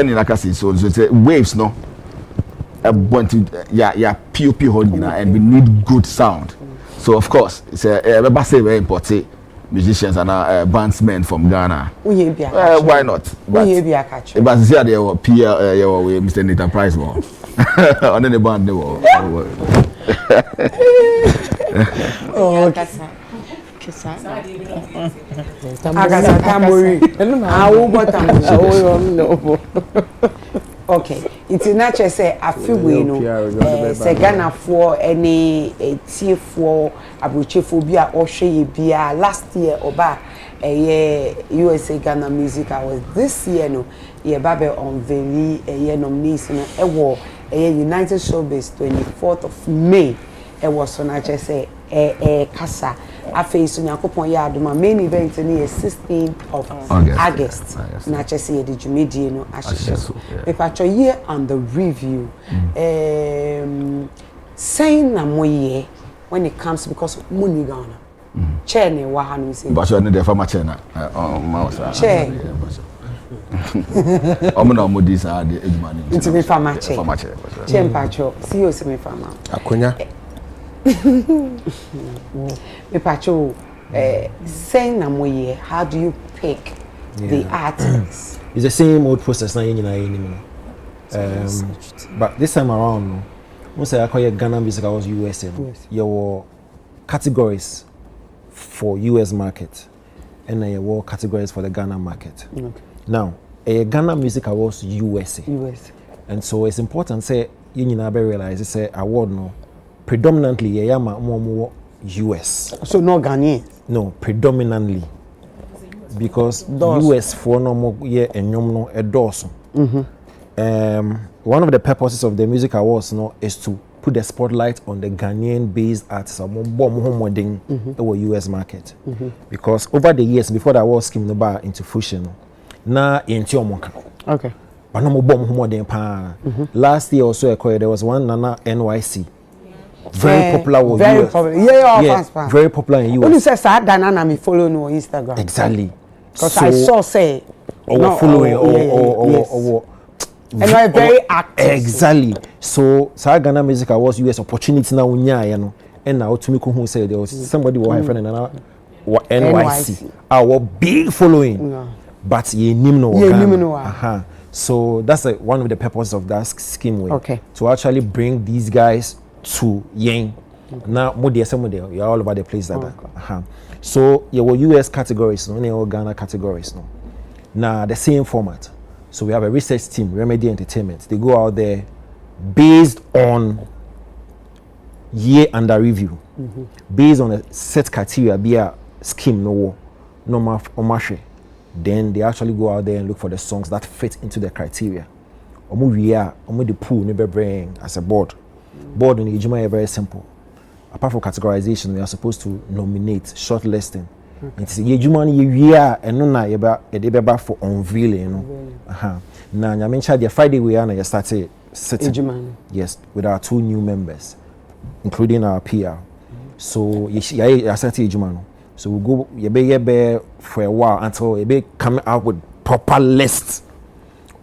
in Akasi so waves no POP holding and we need good sound. So of course it's very important musicians and bandsmen from Ghana. Why not? But here they were Mr. Enterprise more. On the band they were. Oh, okay, it's not just say I feel we know say Ghana for any tier for abrochephobia or shey last year oba USA Ghana Music Awards this year no ye babe unveil nomination United Showbiz 24th of May. It was on say Kasa. I face on Yakopon Yaduma main event in the 16th of August. Nachesi the Jumedi no Ashes. If I try year on the review, saying Namoye when it comes because money Ghana. Chair ne wahanu say. But you are not the farmer chair na. Chair. Omuna modis are the money. Into me farmer chair. Farmer chair. Chair mpacho. See you see me farmer. Akonya. Me pacho saying Namoye, how do you pick the artists? It's the same old process na but this time around, once I call Ghana Music Awards USA, your categories for US market and your categories for the Ghana market. Okay. Now, Ghana Music Awards USA. And so it's important say you realize it's a award no predominantly more US. So no Ghanaian? No, predominantly. Because US for no more year and no endorse. One of the purposes of the music awards is to put the spotlight on the Ghanaian based artists in the US market. Because over the years before the award scheme no into fruition, na into okay. But no more last year also there was one Nana NYC. Very popular with very US. Popular. Very popular in US. When you say sad Nana me follow no Instagram. Exactly. Because so, I saw say following or and I'm very active. Exactly. So Ghana Music Awards US opportunity now and now to me who said there was somebody who had friend NYC. Our big following. But ye nimno. So that's one of the purposes of that scheme way. Okay. To actually bring these guys to Yang. Now you're all over the place like that. So your US categories, no your Ghana categories no. Now the same format. So we have a research team, Remedy Entertainment. They go out there based on year under review, based on a set criteria, be a scheme no mash. Then they actually go out there and look for the songs that fit into the criteria. The pool never bring as a board. Board in the GMA is very simple. Apart from categorization, we are supposed to nominate, shortlisting. It's year and no for unveiling. Now I mentioned the Friday we are started sitting. Yes, with our 2 new members, including our PR. So I started Ejumano. So we go be for a while until we come out with proper list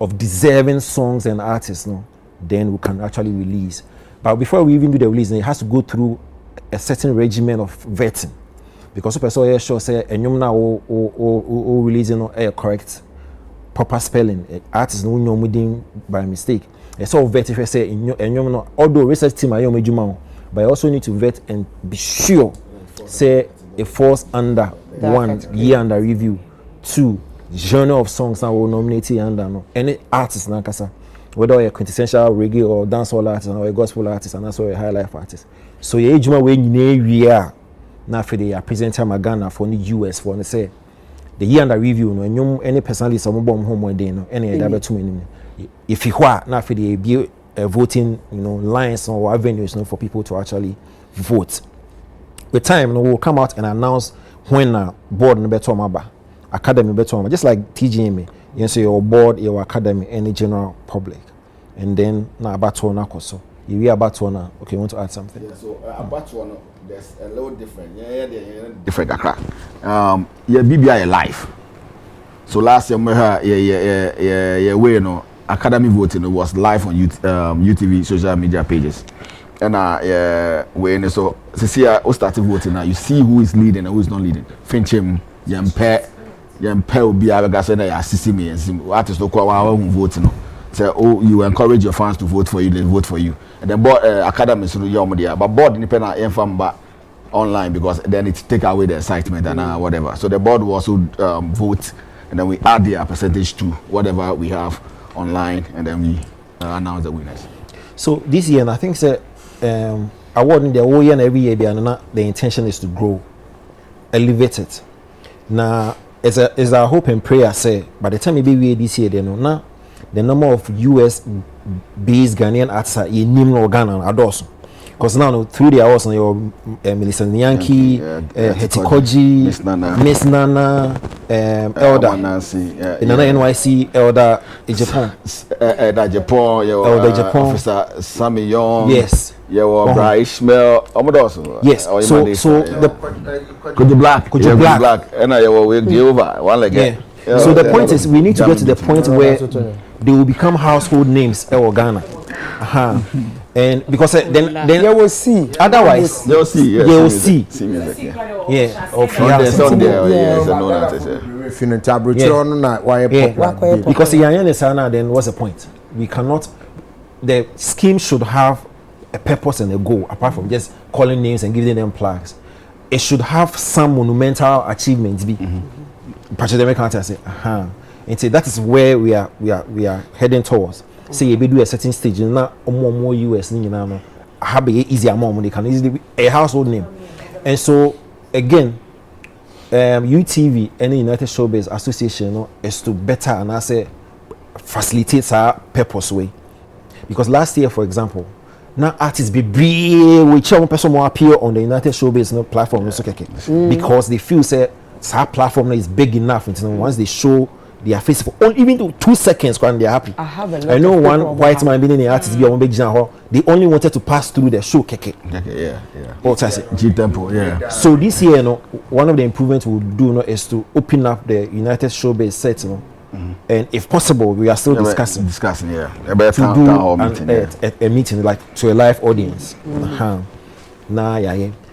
of deserving songs and artists. No, then we can actually release. But before we even do the release, it has to go through a certain regimen of vetting because person yeah sure say enyum na o releasing a correct proper spelling artist no nyom din by mistake so vet if say enyum no although research team ayom adwuma but you also need to vet and be sure say it falls under one year under review, 2 genre of songs that will nominate under no any artist na kasa whether you're a quintessential reggae or dancehall artist or a gospel artist and also a high life artist so ye ejuma we nyina wi na for the presenter Magana for the US for the say the year under review no enyum any personally some bomb home one day no any that betu many if you are na for the be voting lines or avenues for people to actually vote with time we'll come out and announce when board no beto maba academy beto just like TGMA you say your board your academy and the general public and then na abato na koso you abato na okay you want to add something so abato no there's a little different different yeah BBI live so last year yeah way academy voting was live on UTV social media pages and when so see who started voting now you see who is leading and who is not leading Finchem Yampe will be able to say that assist me and what is the call voting say oh you encourage your fans to vote for you they vote for you and then board academy so you but board independent inform back online because then it take away the excitement and whatever so the board will also vote and then we add their percentage to whatever we have online and then we announce the winners. So this year, and I think awarding the whole year and every year, the intention is to grow, elevate it. Now, as our hope and prayer say, by the time we this year, now the number of US-based Ghanaian artists are in Ghana adults. Because now through the hours on your Melissa Nyanki, Hetikoji, Miss Nana, Elder, Nana NYC, Elder Japan, Elder Japan, Officer Sammy Young, yes, Bra Ishmael, Omodoso, yes. So the Could you black, and I will wake you over one again. So the point is, we need to get to the point where they will become household names in Ghana. And because then they will see. Otherwise, they will see. They will see. Yeah. Because then what's the point? We cannot. The scheme should have a purpose and a goal apart from just calling names and giving them plaques. It should have some monumental achievements. Be. And say that is where we are heading towards. Say you do a certain stage, now more US no have a easier amount they can easily be a household name. And so again, UTV and the United Showbiz Association is to better and I say facilitate our purpose way. Because last year, for example, now artists be which one person will appear on the United Showbiz platform because they feel say our platform is big enough and once they show their face for even to 2 seconds when they're happy. I know one white man being in the artist be on big genre. They only wanted to pass through the show G-Tempo, yeah. So this year, one of the improvements we'll do is to open up the United Showbiz set, and if possible, we are still discussing, to do a meeting like to a live audience. And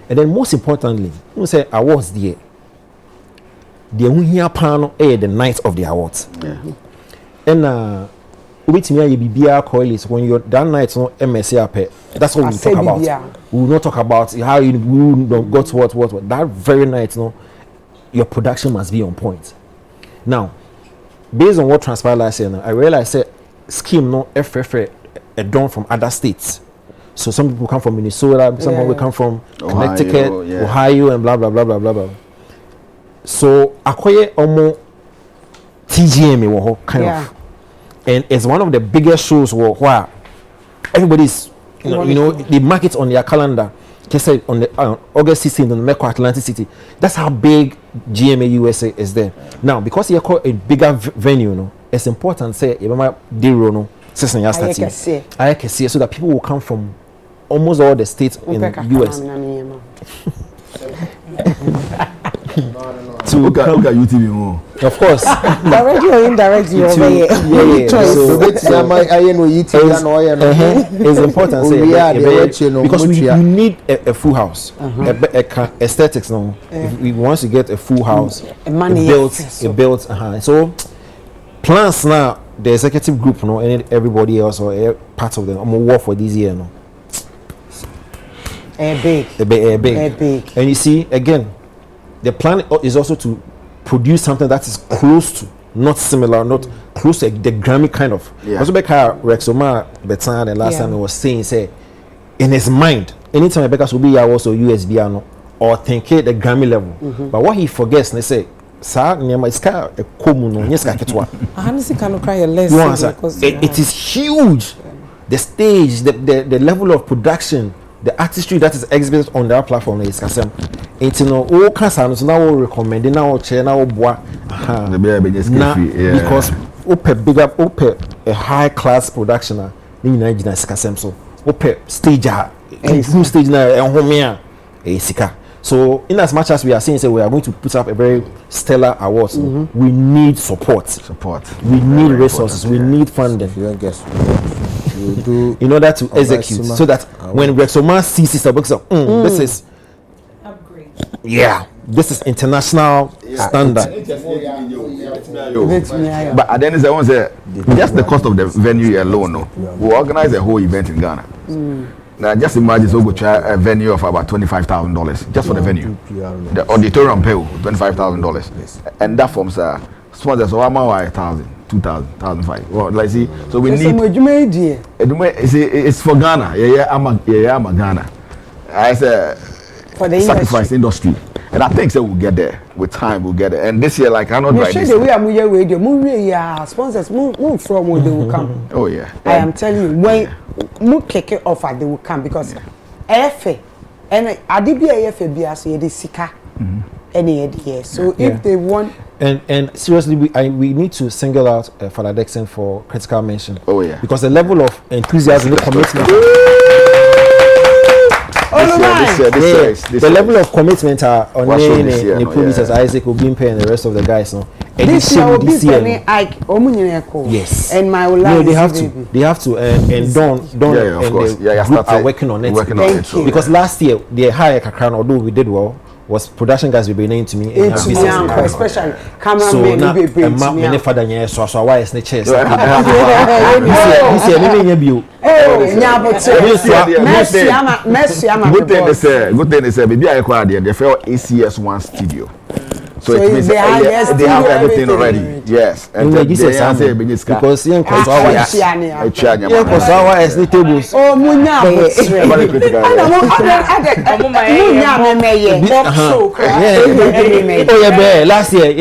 then most importantly, we say awards the panel the night of the awards. And with me, BBR coils when you're that night, no MSC. That's what we talk about. We will not talk about how you got what. That very night, your production must be on point. Now, based on what transpired last year, I realized that scheme FFA done from other states. So some people come from Minnesota, some people come from Connecticut, Ohio, and blah blah blah blah blah blah. So akoye omo TGMA kind of, and it's one of the biggest shows where everybody's they mark it on their calendar. Just say on the August 16th in Mecca, Atlantic City. That's how big GMA USA is there. Now because you call a bigger venue, it's important say you remember Dero season yesterday. I can see so that people will come from almost all the states in the US. Look at UTV more. Of course. Directly or indirectly over here. Yeah. So it's important because we need a full house. Aesthetics now. If we want to get a full house, it built. So plans now. The executive group, and everybody else or part of them. I'm gonna work for this year, Big. And you see, again, the plan is also to produce something that is close to, not similar, not close to the Grammy kind of. Also, Rexoma Betan the last time I was saying, say, in his mind, anytime Rebecca will be also USB or think the Grammy level. But what he forgets, they say, sir, it is huge. The stage, the level of production, the artistry that is exhibited on that platform is kasem. It's all kinds of now recommend now chair now because a high class production so stage stage now so in as much as we are saying we are going to put up a very stellar awards, we need support, we need resources, we need funding in order to execute so that when Rexoma sees this this is upgrade. This is international standard. But at the end of the day, just the cost of the venue alone, we organize a whole event in Ghana. Now just imagine so go try a venue of about $25,000 just for the venue. The auditorium pay $25,000, and that forms sponsors so $1,000, $2,000, $1,500. Well, like see, so we need. It's for Ghana. I'm a Ghana. I say for the sacrifice industry. And I think so we'll get there with time. We'll get there. And this year, like I'm not right. The way I'm sponsors move from where they will come. Oh yeah. I am telling you, when move kick it offer they will come because AFA and I did be AFA so you sika any idea. So if they want and seriously we need to single out Father Dixon for critical mention. Oh yeah. Because the level of enthusiasm and commitment. The level of commitment on the producers Isaac Obimpe and the rest of the guys this year yes and my they have to and Don of course are working on it because last year the higher Kakran although we did well was production guys will be named to me especially cameraman so now father so why is the chest good thing is maybe I acquired the ACS1 studio. So it means they have everything already. Yes. And this is because you tables. Oh, munya. Last year,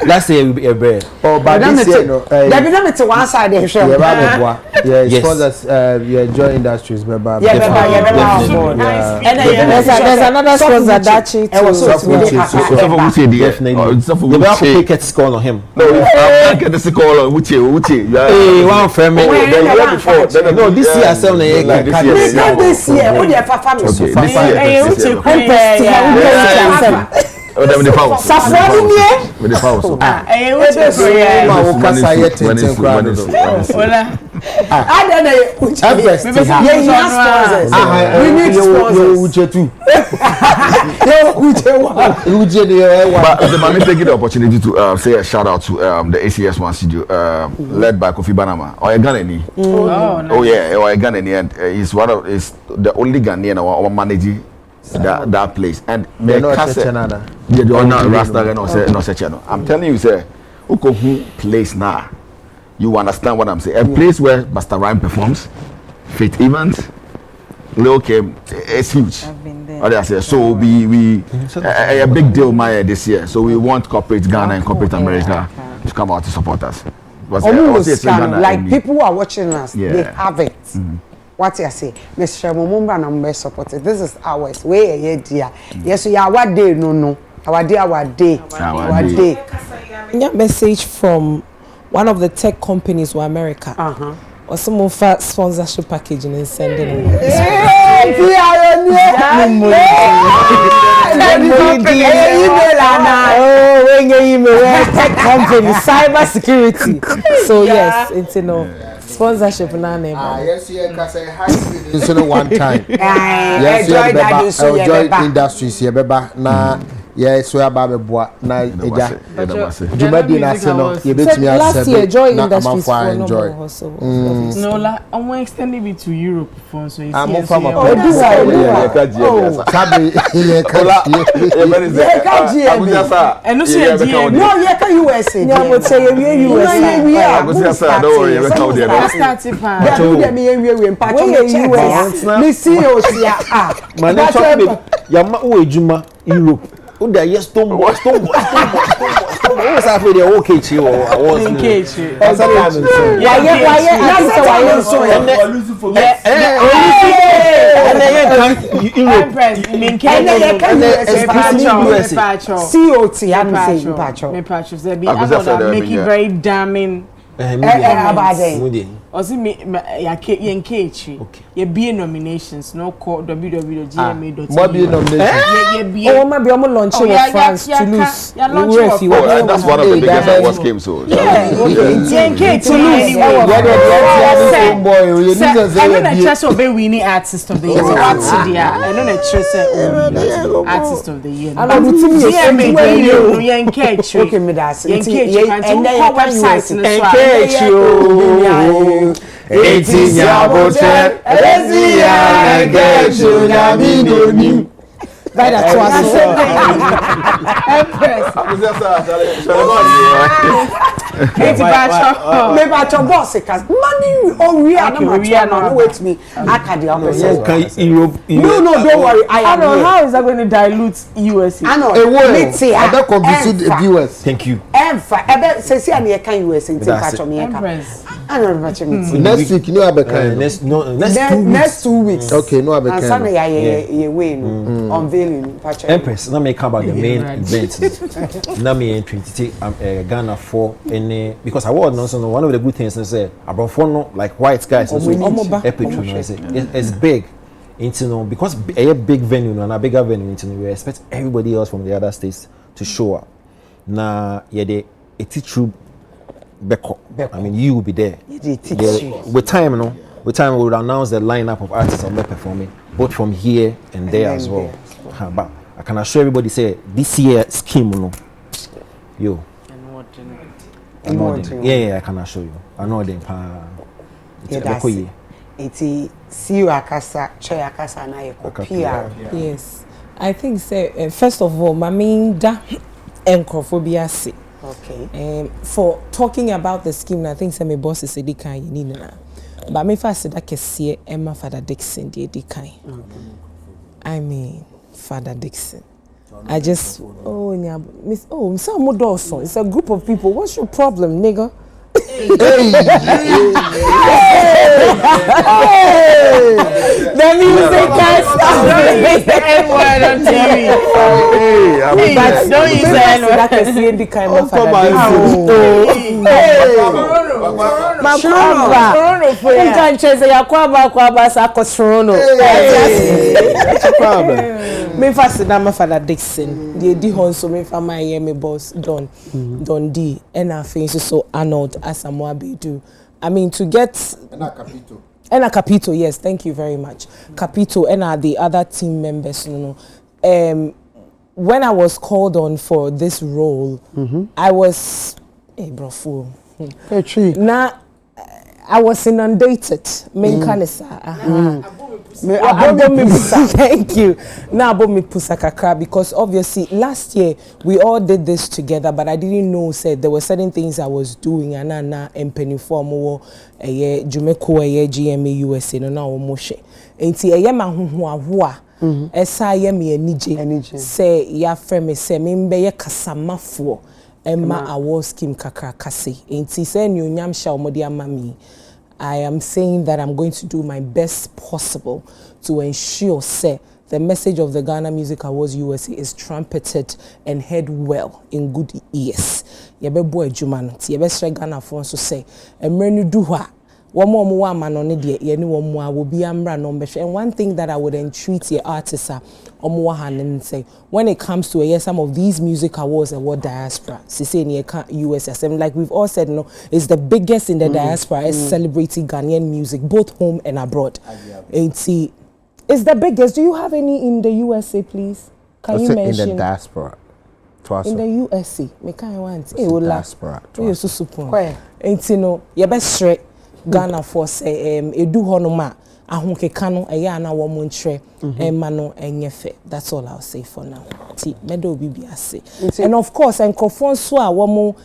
last year will be a bread. Oh, but this year, no. To one side, sponsors, Joy Industries, and there's another sponsor that cheat. Call on him. No, get the call on which you. Hey, one friend. No, this year, this year, what your family oh, them the powers. With the powers. We need sponsors. But the man taking the opportunity to say a shout out to the ACS1 studio led by Kofi Banama or a Ghanaian. Oh yeah, or a Ghanaian, and he's the only Ghanaian or managing that place. And I'm telling you, sir, who place now? You understand what I'm saying? A place where Busta Rhymes performs, Faith Evans, Lil Kim, it's huge. I've been there. So we a big deal this year. So we want corporate Ghana and corporate America to come out to support us. Like people who are watching us, they have it. What you say, Mr. Mumba and I'm supported. This is ours. Way dear. Yes, we are what day, no. Our day. Yeah, message from one of the tech companies in America. Or some of our sponsorship packaging and sending it. company. Tech company, cyber security. So yes, it's sponsorship na neighbor. Yes, yeah, cause I high speed one time. Yes, enjoy industries here, beba na. Yeah, so about boa na eja. Jumadi na se no, ye betimi asebe. Last year, Joy Industries for enjoy. No, la, I want extending it to Europe for so it's I'm from a and USA. No, you can USA. Yeah, but say you USA. Don't worry, we come there. Me see Osia. Man, yama ejuma Europe. Uda yes stone boy. What's happening there? Okay, chill. I was in cage. Making very damning. Also, you be nominations, no call www.gma.tv. What be nominations? Oh, maybe I'm launching in France to lose. That's one of the biggest awards came so. I know the chess of the winning artist of the year. I know the chess artist of the year. No, don't worry. I don't know how is that going to dilute USA. I know. I don't confuse the viewers. Thank you. Empress, Next week, no Abeka. Next 2 weeks. Okay, no Abeka. Unveiling. Empress, now me come about the main event. Now me entry to take Ghana for any because I was also one of the good things I say about for no like white guys. It's big. Because a big venue and a bigger venue, we expect everybody else from the other states to show up. Now, yeah, it's true. I mean, you will be there. With time, we will announce the lineup of artists that will be performing, both from here and there as well. But I can assure everybody, say this year scheme, yo. Yeah, I can assure you. I know them. See you akasa, Che akasa na yeko PR. Yes, I think first of all, Maminda enkophobia se. Okay. For talking about the scheme, I think my boss is Eddie Kai Nina. But me first said that Kessie Emma Father Dixon the Eddie Kai. I mean Father Dixon. I just Miss some Dawson. It's a group of people. What's your problem, nigga? The music can't stop. The N-word on TV. Don't use the N-word. That can see the kind of me first na Father Dixon the di hon so me fa my me boss Don D and I feel so Arnold Asamoah Bedu. I mean to get and a Capito, yes, thank you very much. Capito and the other team members, when I was called on for this role, I was now I was inundated. Thank you. Now because obviously last year we all did this together, but I didn't know said there were certain things I was doing and Pennyform GMA USA no na omoshe. Enti esa ye me anije say ya frame say me mbeye kasamafo Emma award scheme kakra kase. Enti say nyonyam sha omode amami. I am saying that I'm going to do my best possible to ensure, say, the message of the Ghana Music Awards USA is trumpeted and heard well in good ears. Yebe boy Juman, yebe stre Ghana for so say, emrenu duha Womo wa manone de ye ni womo a wo bi amra no mbehwe. And one thing that I would entreat your artists omo hanen say when it comes to some of these music awards and what diaspora say near US like we've all said no it's the biggest in the diaspora is celebrating Ghanaian music both home and abroad. It's the biggest. Do you have any in the USA, please? Can you mention in the diaspora? In the USA, me can want diaspora. You so super. Ain't no your best straight Ghana for say edu honoma ahonkeka no eya na wo mo nkyere emma no enyefe. That's all I'll say for now. Ti medo bibi ase. And of course enkofon so a wo mo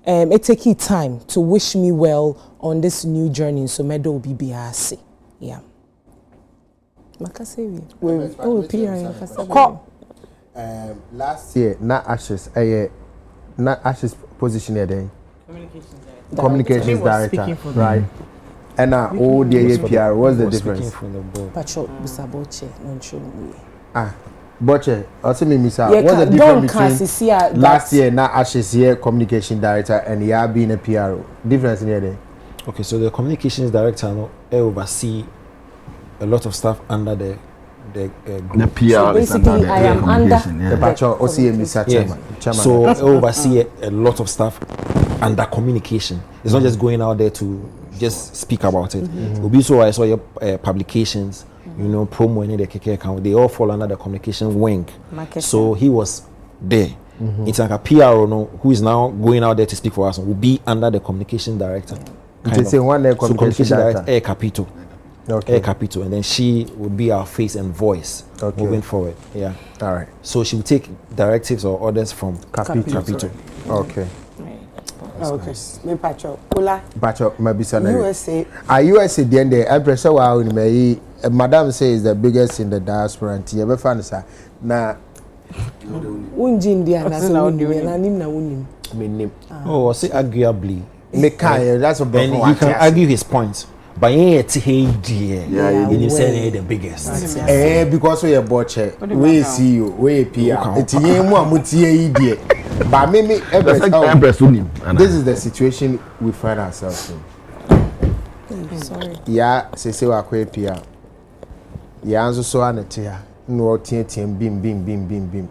it take time to wish me well on this new journey so medo bibi ase. Yeah. Makasewi. Oh, Pierre, last year, not Ashes, not Ashes position there. Communications director, right? And now, oh, the PR, what's the difference? Pacho, Busaboche, non Boche, also me, Miss, what's the difference between last year, not Ashes here, communication director, and yeah, being a PR? Difference in there? Okay, so the communications director, no, oversee a lot of stuff under the the PR. So basically, I am under the Pacho, Mr. Chairman. So I oversee a lot of stuff under communication. It's not just going out there to just speak about it. Obi so I saw your publications, you know, promo and the KK account. They all fall under the communication wing. So he was there. It's like a PR who is now going out there to speak for us. Will be under the communication director. Say one communication director. Air Capito. Okay. Air Capito, and then she would be our face and voice moving forward. Yeah. All right. So she would take directives or orders from Capito. Okay. Okay. Me Pacho. Ola. Pacho, maybe USA. USA the end there. Empress wow in me. Madam says the biggest in the diaspora. And you ever find sa na. Unji India na so na nim na unim. Me nim. Oh, say arguably. Me can. That's what. And he can argue his points. But it's dear, you say the biggest. Because we are butcher, we see you, we PR. It's a but maybe Empress. This is the situation we find ourselves in. Sorry. Yeah, say we are quite PR. Yeah, also so on it here. No, bim.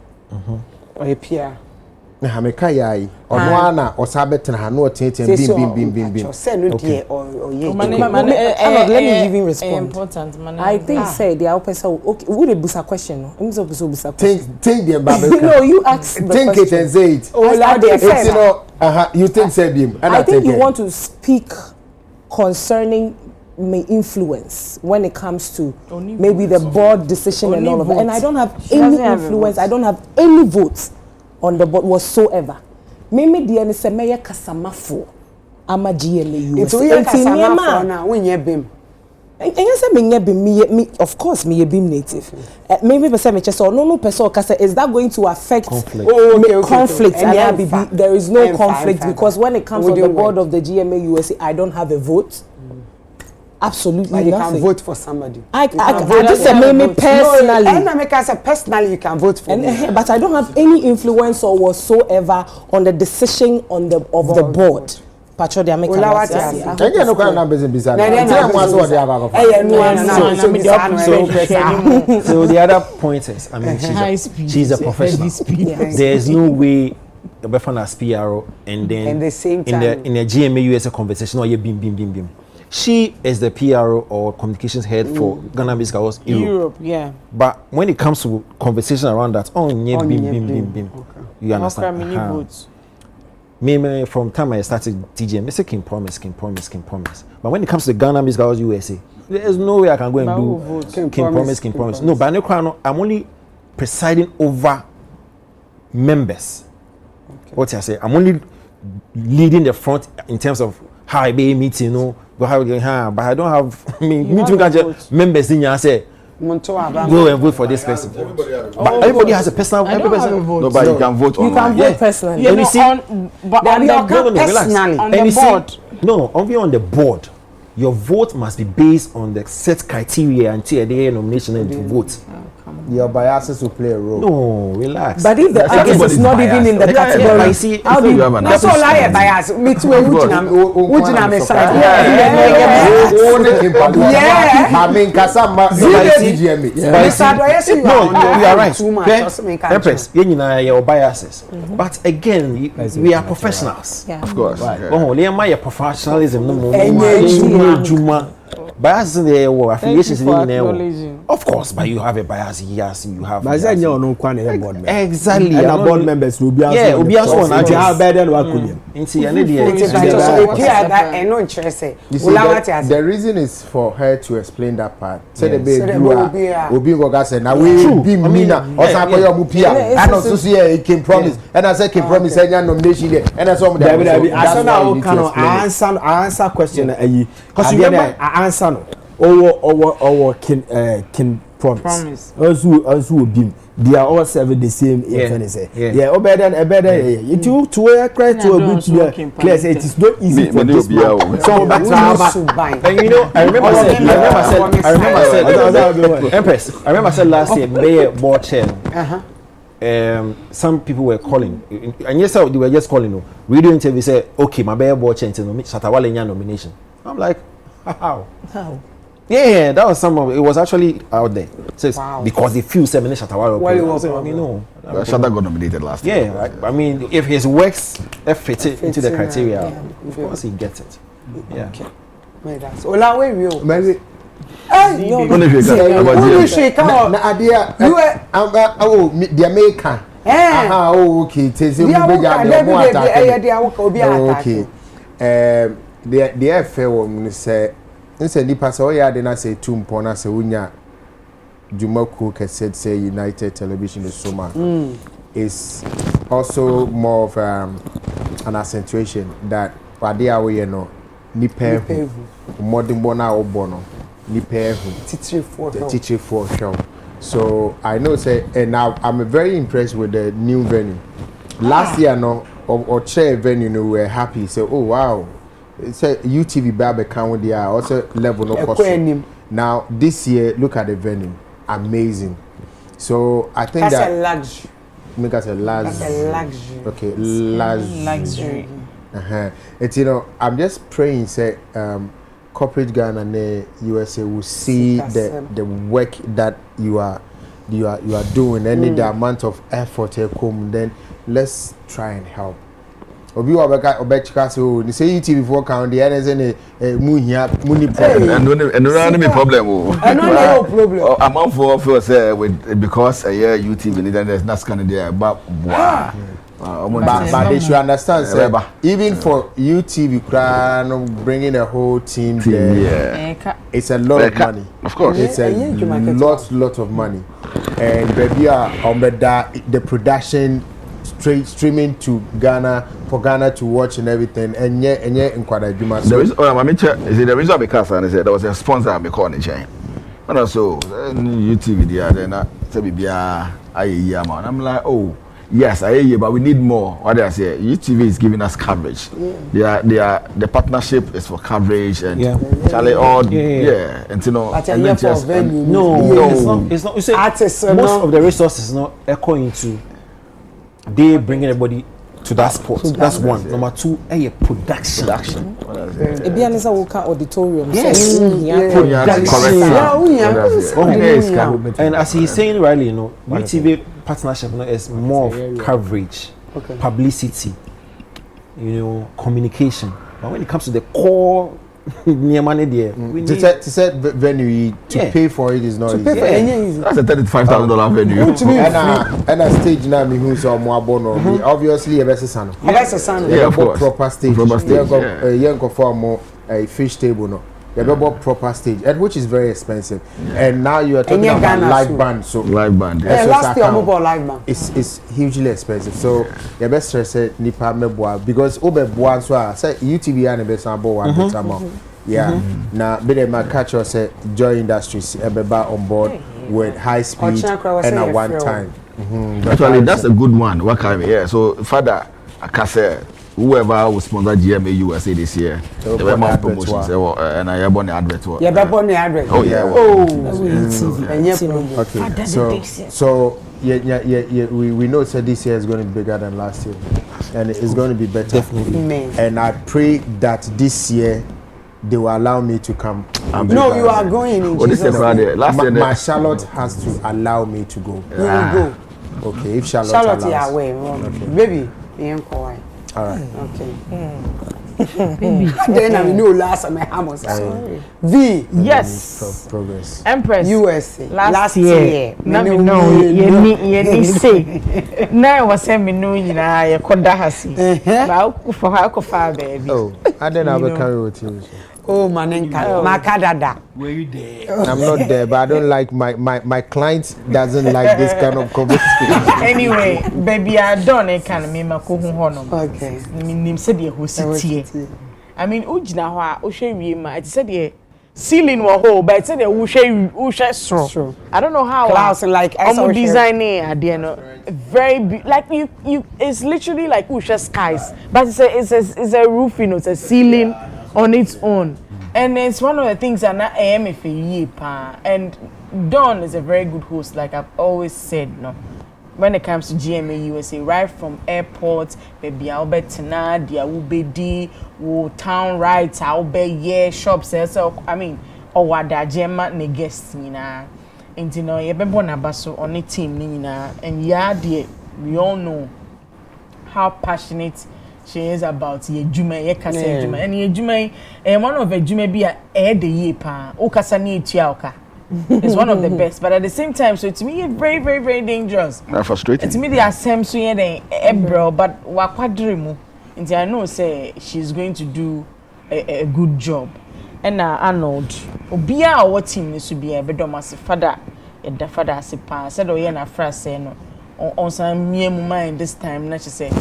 Or PR. Na meka yai ono ana osabet na no tete bim. Say no dey or let me even respond. Important. I think say the opposite. Okay, would it be a question? No, I'm supposed to be think the Bible. No, you ask the think question. It and say it. You think say him. I think you want to speak concerning my influence when it comes to maybe the board decision and all of that. And I don't have any influence. I don't have any votes on the board whatsoever. Mimi the any say me kasamafo ama GMA USA. It's we kasamafo na when you bim. And you say me of course me bim native. Maybe person me just no person say is that going to affect conflict? And there is no conflict because when it comes to the board of the GMA USA I don't have a vote. Absolutely but you nothing. Can vote for somebody. I just say me personally. No, and I say personally you can vote for me. But I don't have any influence or whatsoever on the decision on the board. Patro they make. No kind of business. So the other point is, I mean, she's a professional. There is no way the Befana as PRO and then in the same time in the GMA USA conversation or bim. She is the PRO or communications head for Ghana Music Awards Europe. Yeah. But when it comes to conversation around that, bim. Okay. You understand? Me from time I started DJing, I say can promise. But when it comes to Ghana Music Awards USA, there is no way I can go and do can promise. No, but I'm only presiding over members. Okay. What I say, I'm only leading the front in terms of how I be meeting, but I don't have meeting members in here say go and vote for this person. But everybody has a personal. Nobody can vote online. You can vote personally. You know, but on the board. No, only on the board. Your vote must be based on the set criteria until the nomination and to vote. your biases will play a role. No, relax. But if the artist is not even in the category, I see. how do you? That's all I have bias. Me too. Which I'm side. I mean, Kasama, GMA. No, you are right. Empress, your biases. But again, we are professionals. Of course. Oh, my professionalism. No, bias in the affiliations in the of course, but you have a bias. Yes, you have. But then you no board member. Exactly. And the board members will be also. Yeah, will be also on. You have better than what could you? See, any day. The reason is for her to explain that part. Say the baby will be Gogasa. Now we be Mina or Sakoya Mupia. And also see a Kim Promise. And I said Kim Promise and nomination there. And I saw I answer question. Because you remember I answer no. Or King Promise. Also be. They are all serving the same influence. Yeah, better. You to wear credit to a good class. It is not easy for this man. So, but and you know, I remember said, Empress. I remember said last year, Mayor board chair. Some people were calling, and yes, they were just calling. Radio interview said, "Okay, my Mayor board chair to Shatawale nomination." I'm like, how? Yeah, that was some of it. Was actually out there. So because they feel 7 Shatawale. Well, it was, Shatta got nominated last year. Yeah, I mean, if his works fit into the criteria, of course he gets it. Yeah. Okay. So, Ola, where you? Maybe. Hey, You the American. Okay. Okay. The fair woman say. Nse nipa se oya de na say tumpo na se unya Jumaku said say United Television is Soma is also more of an accentuation that wade away no nipa modern bona obono nipa teacher for show. So I know say, and now I'm very impressed with the new venue. Last year no or chair venue no we were happy say oh wow. It's a UTV Barber count there also level no cost. Now this year look at the venue, amazing. So I think that's a luxury. Make us a luxury. Okay, luxury. It's I'm just praying say corporate Ghana and USA will see the work that you are doing and the amount of effort you come. Then let's try and help. Obi wa obechika so ni say UTV for count the NSN money problem and no problem no problem amount for say with because UTV then there's not kind of there but they should understand say even for UTV bringing a whole team there it's a lot of money. Of course it's a lot of money and baby the production streaming to Ghana for Ghana to watch and everything and in Kwadajuma. The reason because I said there was a sponsor I'm calling chain. And also UTV there then I'm like oh yes I hear but we need more. What I say UTV is giving us coverage. The partnership is for coverage and Charlie all and it's not you say artists, most of the resources not echoing to they bring everybody to that sport. That's one. Number two, production. Ebianisa woka auditorium. Yes. And as he's saying rightly, UTV partnership is more of coverage, publicity, communication. But when it comes to the core near money there, to set venue to pay for it is not easy. That's a $35,000 venue. And a stage now me who's on more bono. Obviously a best son. Yeah, of course. Proper stage. Young for a fish table no. You have proper stage, and which is very expensive. And now you are talking about live band. So live band. Last year mobile live band. It's hugely expensive. So the best stress nipa meboa because obeboa so say UTV and best one time. Yeah. Now be my catch us say Joy Industries ebeba on board with high speed and at one time. Actually that's a good one. What kind of so father I can say whoever will sponsor GMA USA this year, they will have promotions and I have on the advert. Yeah, but on the advert. Oh yeah. Okay. So we know that this year is going to be bigger than last year, and it's going to be better. Definitely. And I pray that this year they will allow me to come. No, you are going in Jesus' name. My Charlotte has to allow me to go. You will go. Okay, if Charlotte allows. Yeah, wait, baby, you quiet. All right. Okay. Then I know last time I was sorry. V. Yes. Progress. Empress. USA. Last year. No, you say. Now was saying me no, you know, you could hasi. But for her, baby. Oh, I didn't have a carry with you. Oh, manenka, makadada. Were you there? I'm not there, but I don't like my client doesn't like this kind of conversation. Anyway, baby, I don't can me makuhu hono. Okay. Nim said ye hositi. I mean, ujina hwa o hwe wie ma. It said ye ceiling wa ho, but it said ye wo hwe stro. I don't know how. Clouds like designing ade no very like you it's literally like hwe skies, but it's a roof, you know, it's a ceiling on its own. And it's one of the things that I am if and Dawn is a very good host, like I've always said, no. When it comes to GMA USA, right from airports, baby, I'll bet tonight, dia ubedi, wo town rights, I'll bet yeah, shops, so I mean, what that Gemma ne guests, you know, and you know, you be born a basso on a team, you know, and yeah, dear, we all know how passionate she is about ye juma ye kasa juma and ye juma one of the juma be a de ye pa o kasa ni etua oka. It's one of the best, but at the same time, so to me it's very, very, very dangerous. Frustrating. To me the assembly so ye ebro, but wa kwadrimu nti I know say she's going to do a good job. And Arnold obia our team ni so be bedomase father e da father asipa said o ye na fra say no on some mind this time na she say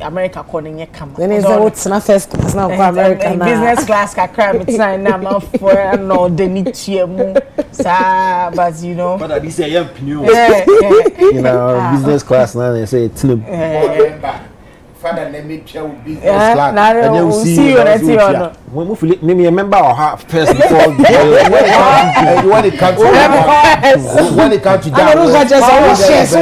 America calling ye come. Then is what's na first class now for America na. Business class ka crab it's na ma for no de ni tiemu sa but you know. But this say young pinu. You know, business class now they say it's Father let me tell business class. And you see you na see you. When we feel me member or half first before when it comes to I don't know just all share so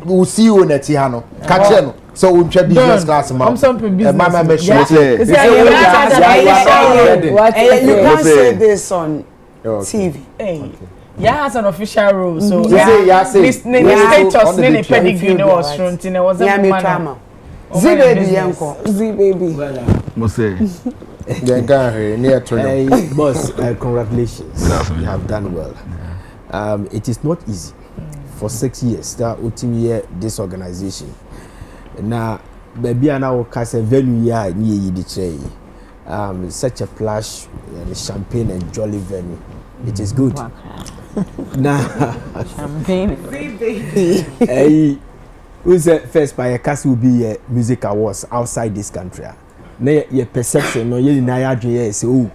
we'll see you in the Tihano. Catch him. So we try business class, mama. Mama, make sure. You can't say this on TV. Yeah, has an official rule. So this status, the pedigree was front in was a man. Z baby. Must say. Boss, congratulations. You have done well. It is not easy for 6 years that ultimately this organization. Now, baby, I now cast a venue here near the such a plush and champagne and jolly venue. It is good. Now, champagne. Hey, who's the first by a cast will be music awards outside this country? Now, your perception, no, you know, say, oh,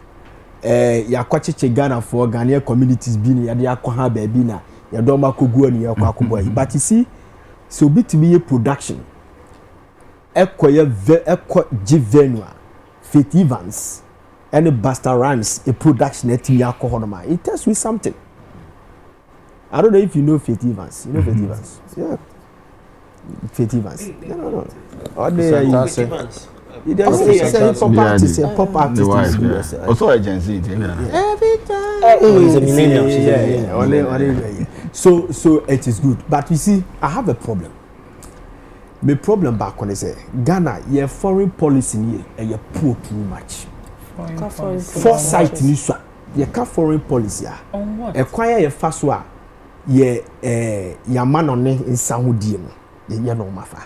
ya kwache Ghana for Ghanaian communities being ya yakoha baby na ya doma kogu ni ya kwakubo. But you see, so bit to be a production. Ekwo venue, Faith Evans, and Buster Rhymes, a production at Yakohonoma. It tells you something. I don't know if you know Faith Evans. You know Faith Evans? Yeah. Faith Evans. No. Faith Evans. He's a pop artist. Also a Gen Z. Every time. He's a millennial. Yeah. So it is good. But you see, I have a problem. My problem back when I say Ghana, your foreign policy here and you poor too much. Foresight ni so. You can't foreign policy. On what? Acquire your first one. Your man on in Saudi. You know mafa.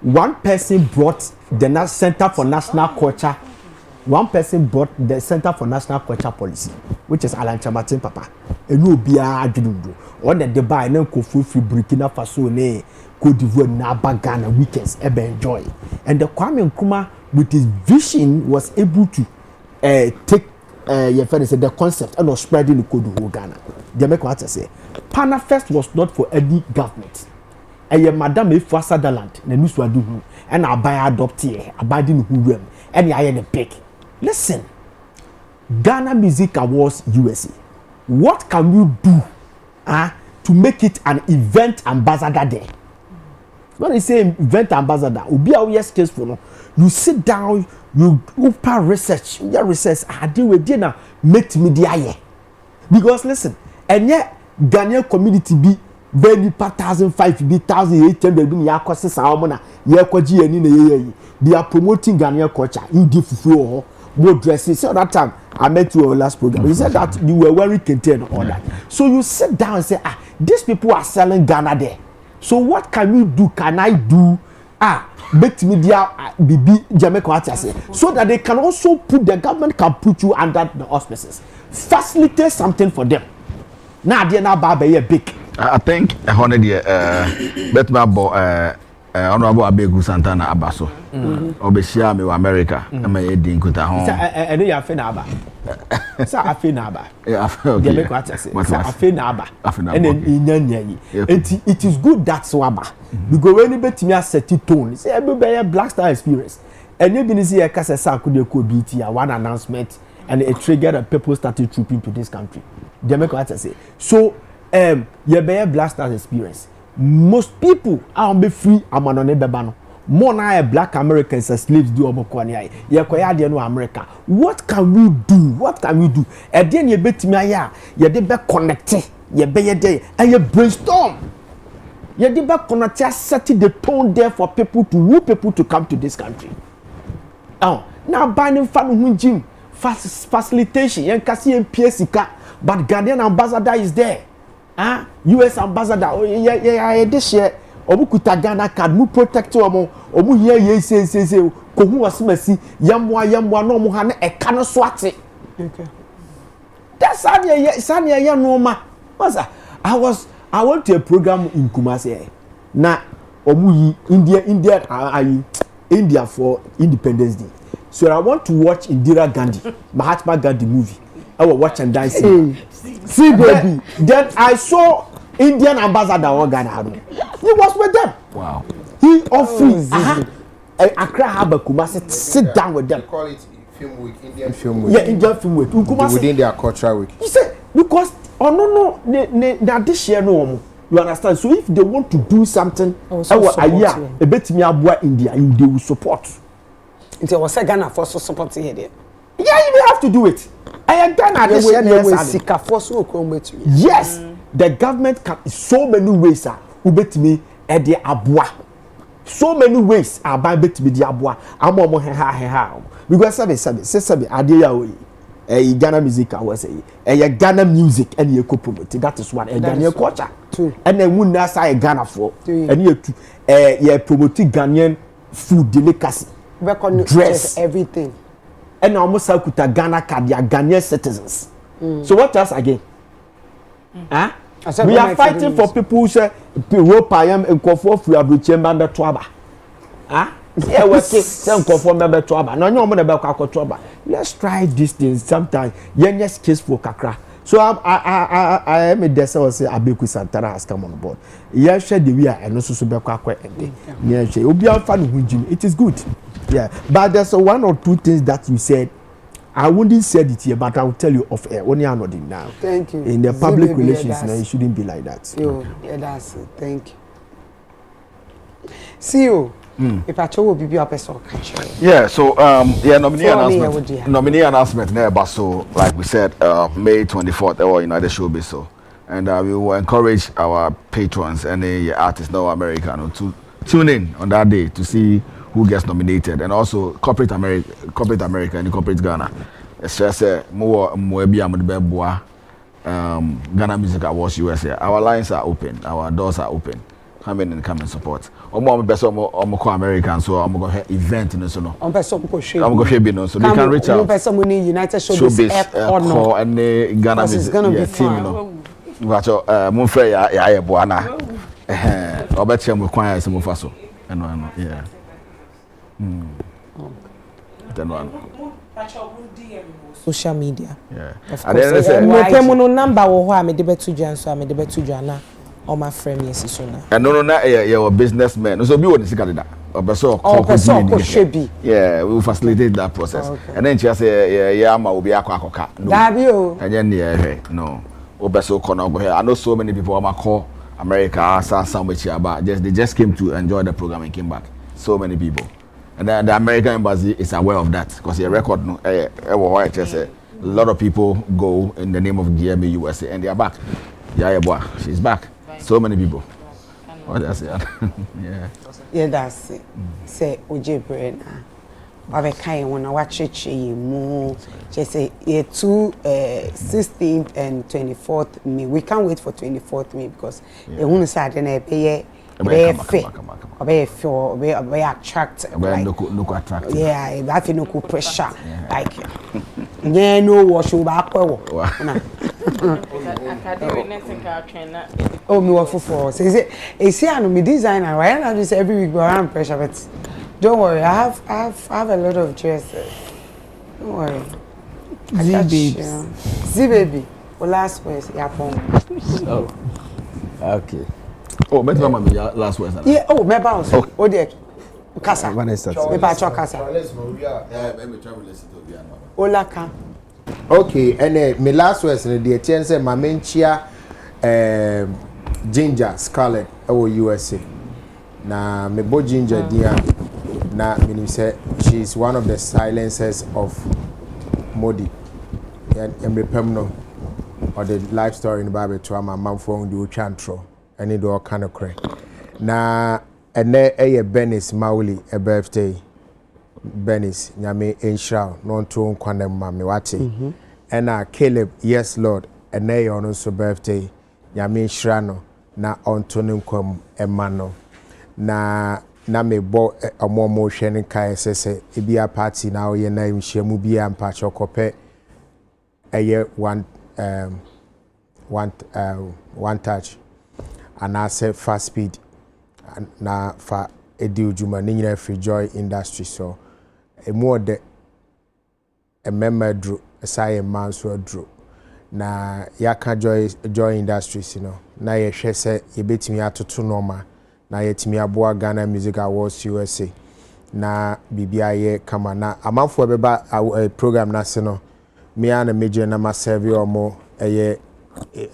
One person brought the Center for National Culture. One person brought the Center for National Culture Policy, which is Alan Chamatin Papa. And you be a do. On the Dubai, no Kofu Burkina Faso, ne Cote d'Ivoire, Naba Ghana weekends, ever enjoy. And the Kwame Nkrumah, with his vision, was able to take your friend said the concept and was spreading the code to Ghana. They make what I say. Panafest was not for any government. And your madam if for Sutherland, the news will do, and I buy adopt here, abiding who room, and I the pick. Listen, Ghana Music Awards USA. What can you do to make it an event ambassador there? When I say event ambassador, be our yes case for no. You sit down, you open research, your research, I deal with dinner, make media here. Because listen, and yet Ghanaian community be very 1,500 be 1,800 be yakose saamona yakwaji ani na yeyi. They are promoting Ghanaian culture. You do fufu more dresses. So that time I met you last program. You said that you were very content on that. So you sit down and say, these people are selling Ghana there. So what can we do? Can I do? Make media BB Jamaica say so that they can also put the government can put you under the auspices. Facilitate something for them. Now they now buy big. I think 100 year bet my boy Honorable Abegu Santana Abaso. Obeshia me America. I'm a heading kuta home. I know you are Fenaba. Sir, I Fenaba. Yeah, okay. Jamaica say. I Fenaba. And then it is good that swaba. Because when you bet me a set tone, say everybody Black Star experience. And you been see a case could be one announcement and it triggered and people started trooping to this country. Jamaica say. So you be a Black Star experience. Most people are be free amanone bebano. More now black Americans as slaves do obokwani. Ye kwaya de no America. What can we do? What can we do? And then you bet me aya, ye de be connect, ye be ye there and you brainstorm. Ye de be connect set the tone there for people to woo people to come to this country. Now banning fan hunjim facilitation yen kasi en PSika but Ghanaian ambassador is there. US ambassador this year obukuta Ghana card mu protect omo here say ko hu asmasi yamwa no mo ha na e ka no so ate. Okay. That's Sanya normal. I went to a program in Kumasi. Na omu India for Independence Day. So I want to watch Indira Gandhi, Mahatma Gandhi movie. I will watch and dance. See baby. Then I saw Indian ambassador of Ghana. He was with them. Wow. He offered Accra Harbour Kumasi sit down with them. They call it Film Week, Indian Film Week. Yeah, Indian Film Week. Within their cultural week. He said because now this year no. You understand? So if they want to do something, a bit me abua India, they will support. It was a Ghana for support here. Yeah, you may have to do it. I am Ghana this year. Yes, the government can so many ways. Ubet me at the abua. So many ways are by bet me the abua. Amo ha. Because sabi adia Ghana music I was a Ghana music and you could promote it. That is one a Ghanaian culture. And then when that's a Ghana for and you promote Ghanaian food delicacy. Dress everything. And almost Sakuta Ghana card, they are Ghanaian citizens. So what else again? We are fighting for people who say Europe I am and conform for your chamber under Twaba. Yeah, we say conform member Twaba. No, no more about Twaba. Let's try these things sometimes. Yes, case for Kakra. So I am a desert say Abeku Santana has come on board. Yes, share the way and also Subakwa and yes, it is good. Yeah, but there's one or two things that you said. I wouldn't say it here, but I will tell you off air. Only I'm not now. Thank you. In the public relations, now it shouldn't be like that. Yeah, that's it. Thank you. See you. If I told you, be a person. Yeah. So nominee announcement there, but so like we said, May 24th, or United Showbiz. So, and we will encourage our patrons and the artists, no American, to tune in on that day to see who gets nominated, and also corporate America and corporate Ghana. It's just more Ghana Music Awards USA. Our lines are open, our doors are open. Come in and come and support. American, so I'm going to event in so no. I'm going to so they can reach out. United Showbiz and the Ghana Music team, you know. But Munfrey, I Buana. I bet you require some faso. And yeah. Then one. social media. Yeah. Of And then course. they say, Me pemu no number wo ho a me de betu dwan so a me de betu dwan na o ma frame yes so na. and no na your businessman. So be what is it? Obeso yeah, we will facilitate that process. Okay. And then she say yeah ma obi akoka. No. And then no. Obeso kono go here. I know so many people am call America sandwich about they just came to enjoy the program and came back. So many people. And then the American embassy is aware of that because the record no a lot of people go in the name of GMA USA and they are back. Yeah, boy, she's back. So many people. What I say? Yeah, that's it. Say Oje Brena. Abe kai wona wacheche mu. Just say 16th and 24th May. We can't wait for 24th May because the one side na be attract. No attract. Yeah, that no pressure. Like yeah, no wash back. Oh, me want for. So is it me designer. Why not just every week around pressure, but don't worry, I have a lot of dresses. Don't worry. Z baby. Well, last words, yapon. Oh. Okay. Oh, better mama last words. Yeah, oh, my bounce. Oh, dear. Casa. Vanessa. Me pa cho casa. Yeah, me travel listen to be another. Olaka. Okay, and my last words in the chance my menchia Ginger Scarlett USA. Na me bo Ginger dia na meaning say she's one of the silencers of Modi. And Emre Pemno or the life story in the Bible to my mom phone do chantro and it all kind of cray. Na and a Benis Mauli a birthday. Benis nyame enshra no to nkwanem ma me wate and Caleb yes Lord and nay on so birthday nyame enshra no na onto nkwam emano na me bo omomo hwe kai sese ebia party na oye na nhyiamu bia mpa chokope eye one touch and I say fast speed na fa edi ujuma ni nyina free joy industry so a more de a member drew a science man so drew na yaka joy industries you know na ye hwe se ye betimi atoto normal na ye timi aboa Ghana Music Awards USA na bibia ye kama na amanfo beba program na se no me ana major na ma serve omo eye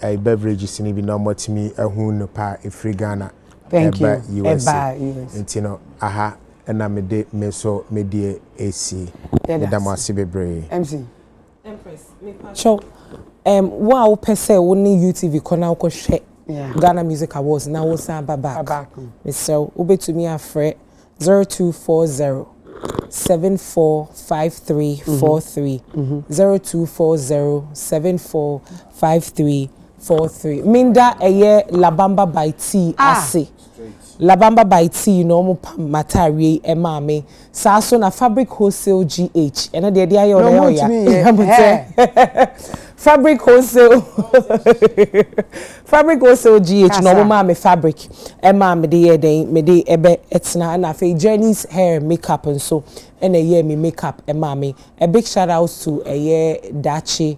a beverages ni bi na mo timi ehun no pa e free Ghana. Thank you. USA. Intino aha na me de me so me die AC. Madam Asibebre. MC. Empress. Show. Wow, per se woni UTV kona ko hwe. Ghana Music Awards na wo san back. Me so obetumi afre 0240 745343 0240 745343 Minda eye Labamba by T ase Labamba by T no mo matari e ma me sa so na Fabric Wholesale GH ena de aye o ya Fabric Wholesale Fabric Wholesale GH no ma me fabric e ma me de ye den me de ebe etna na fe Journey's hair makeup and so ena ye me makeup e ma me a big shout out to eye Dachi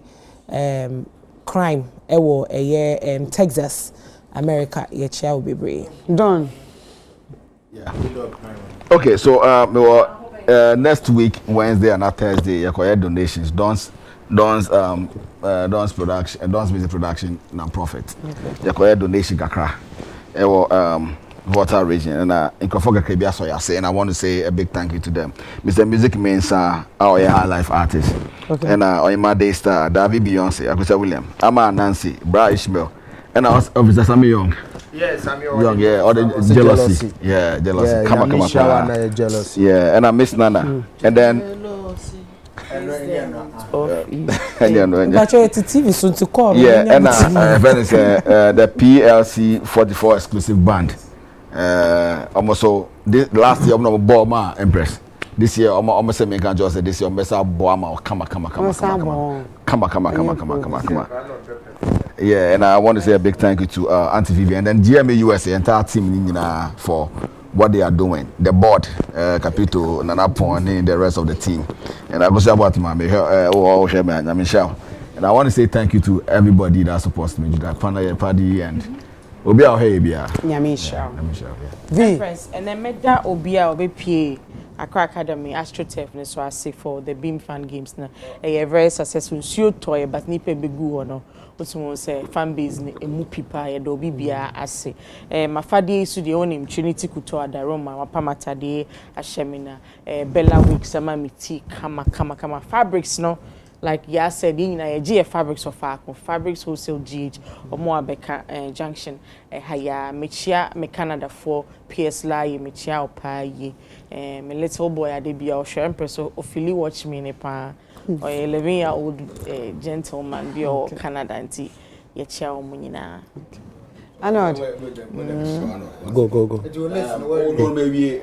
crime ewo eye Texas America ye chia will be brave done. Yeah. Okay, so next week Wednesday and Thursday you collect donations Don's production Don's music production non-profit. You collect donation kakra ewo water region and in Kofoga Kebia so you say and I want to say a big thank you to them. Mr. Music means our high life artist. Okay. And on my day star David Beyonce, Akusa William, Ama Nancy, Bra Ishmael, and I was Officer Sammy Young. Yes, Sammy Young, yeah, or the jealousy. Yeah, jealousy. Yeah, come on. Jealousy. Yeah, and I miss Nana. And then but you TV soon to call. Yeah, and the PLC 44 exclusive band. Almost so this last year I'm not Boma Empress. This year almost say me can just say this year Mesa Boama come. Yeah, and I want to say a big thank you to Auntie Vivian and then GMA USA entire team for what they are doing. The board, Capito, Nana Pon, and the rest of the team. And I go say about my Michelle. And I want to say thank you to everybody that supports me, that Panda Party and Obia Ohebia. Nyamisha. Empress, and then met that Obia Obe Accra Academy, AstroTurf, so I say for the Beam Fan Games now. A very successful show toy, but nipe begu no. What someone say fan base ni emu pipa ya dobi bia ase. My father is the own Trinity Kuto at the Roma, Wapamata de Ashemina, Bella Week, Sama Miti, Kama fabrics no. Like ya said, in a GF fabrics of fabrics wholesale GH or more Becca junction. Haya Mechia me Canada for PS Lai Mechia or Paye. My little boy I did be our Empress or Philly watch me in a pa or a 11-year-old gentleman be all Canada and tea yet chow munina. I know. Go. Maybe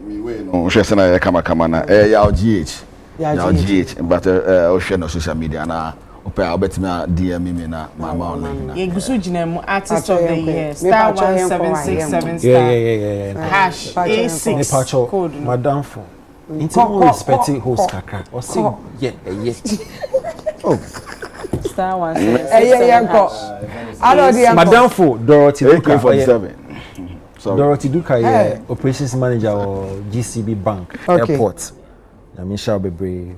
me wait. No, she's na kama na ya GH. Yeah, GH, but ocean of social media na ope obetimi DM me na mama online. Ye gusu jinemu artist of the year star 1767 star. Yeah. Hash A6 code. Madam for. Into respecting host kakra. Or say yes. Oh. Star 1767. Madam for Dorothy Duka 47. Dorothy Duka operations manager or GCB Bank Airport. Michelle Bebre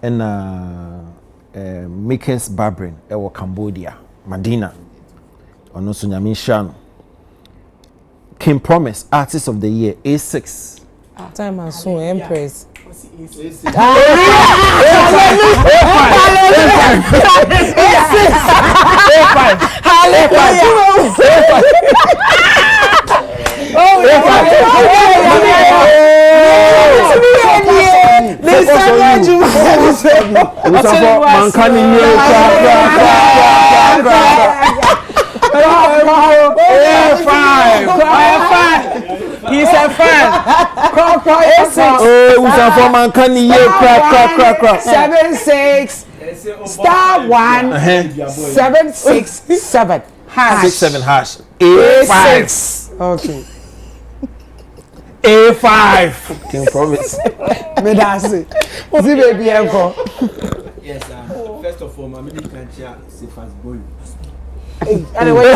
and Makers Barbering ewo Cambodia Medina ono so Nyamisha King Promise Artist of the Year A6 time and soon Empress He's a fan. Oh, 76 star 1 767 hash 67 hash A6. Okay. A5 King Promise. Me that's it. See baby enko. Yes, first of all, my medical can't say fast boy. Anyway,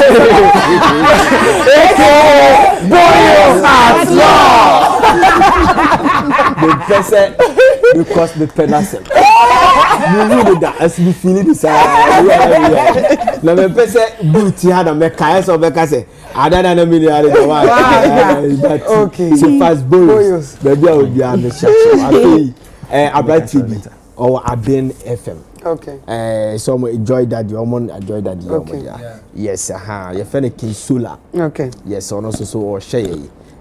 The person because the penalty. You know that as you feel it inside. Now the person booty had a mechanic so say I don't know me okay. So fast boys. Baby I will be on the show. Abra TV or Aben FM. Okay. So enjoy that. You enjoy that. Okay. Yes, your friend King Sula. Okay. Yes, on also so share.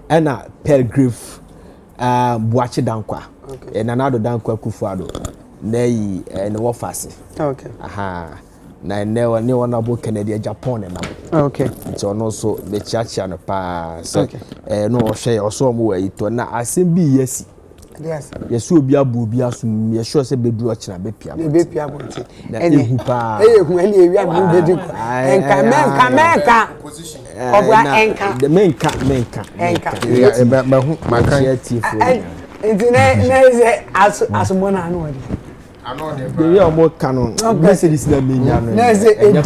And Pelgrave Boache Dankwa. Okay. And another Dankwa Kufuado. Nei and Wafasi. Okay. Na never no one about Canada, Japan and okay. So also the church and pa so okay. No share or some way to na asembi yes. Yes. Yes will be abu be asum yes sure say be do achina be pia. Be pia bonti. Ehu pa. Ehu eni ewi abu be di. Enka position. Obra enka. The menka. Enka. Maka Enti na is asumona anu odi. The more canon. Mercedes na menya no. Na say edi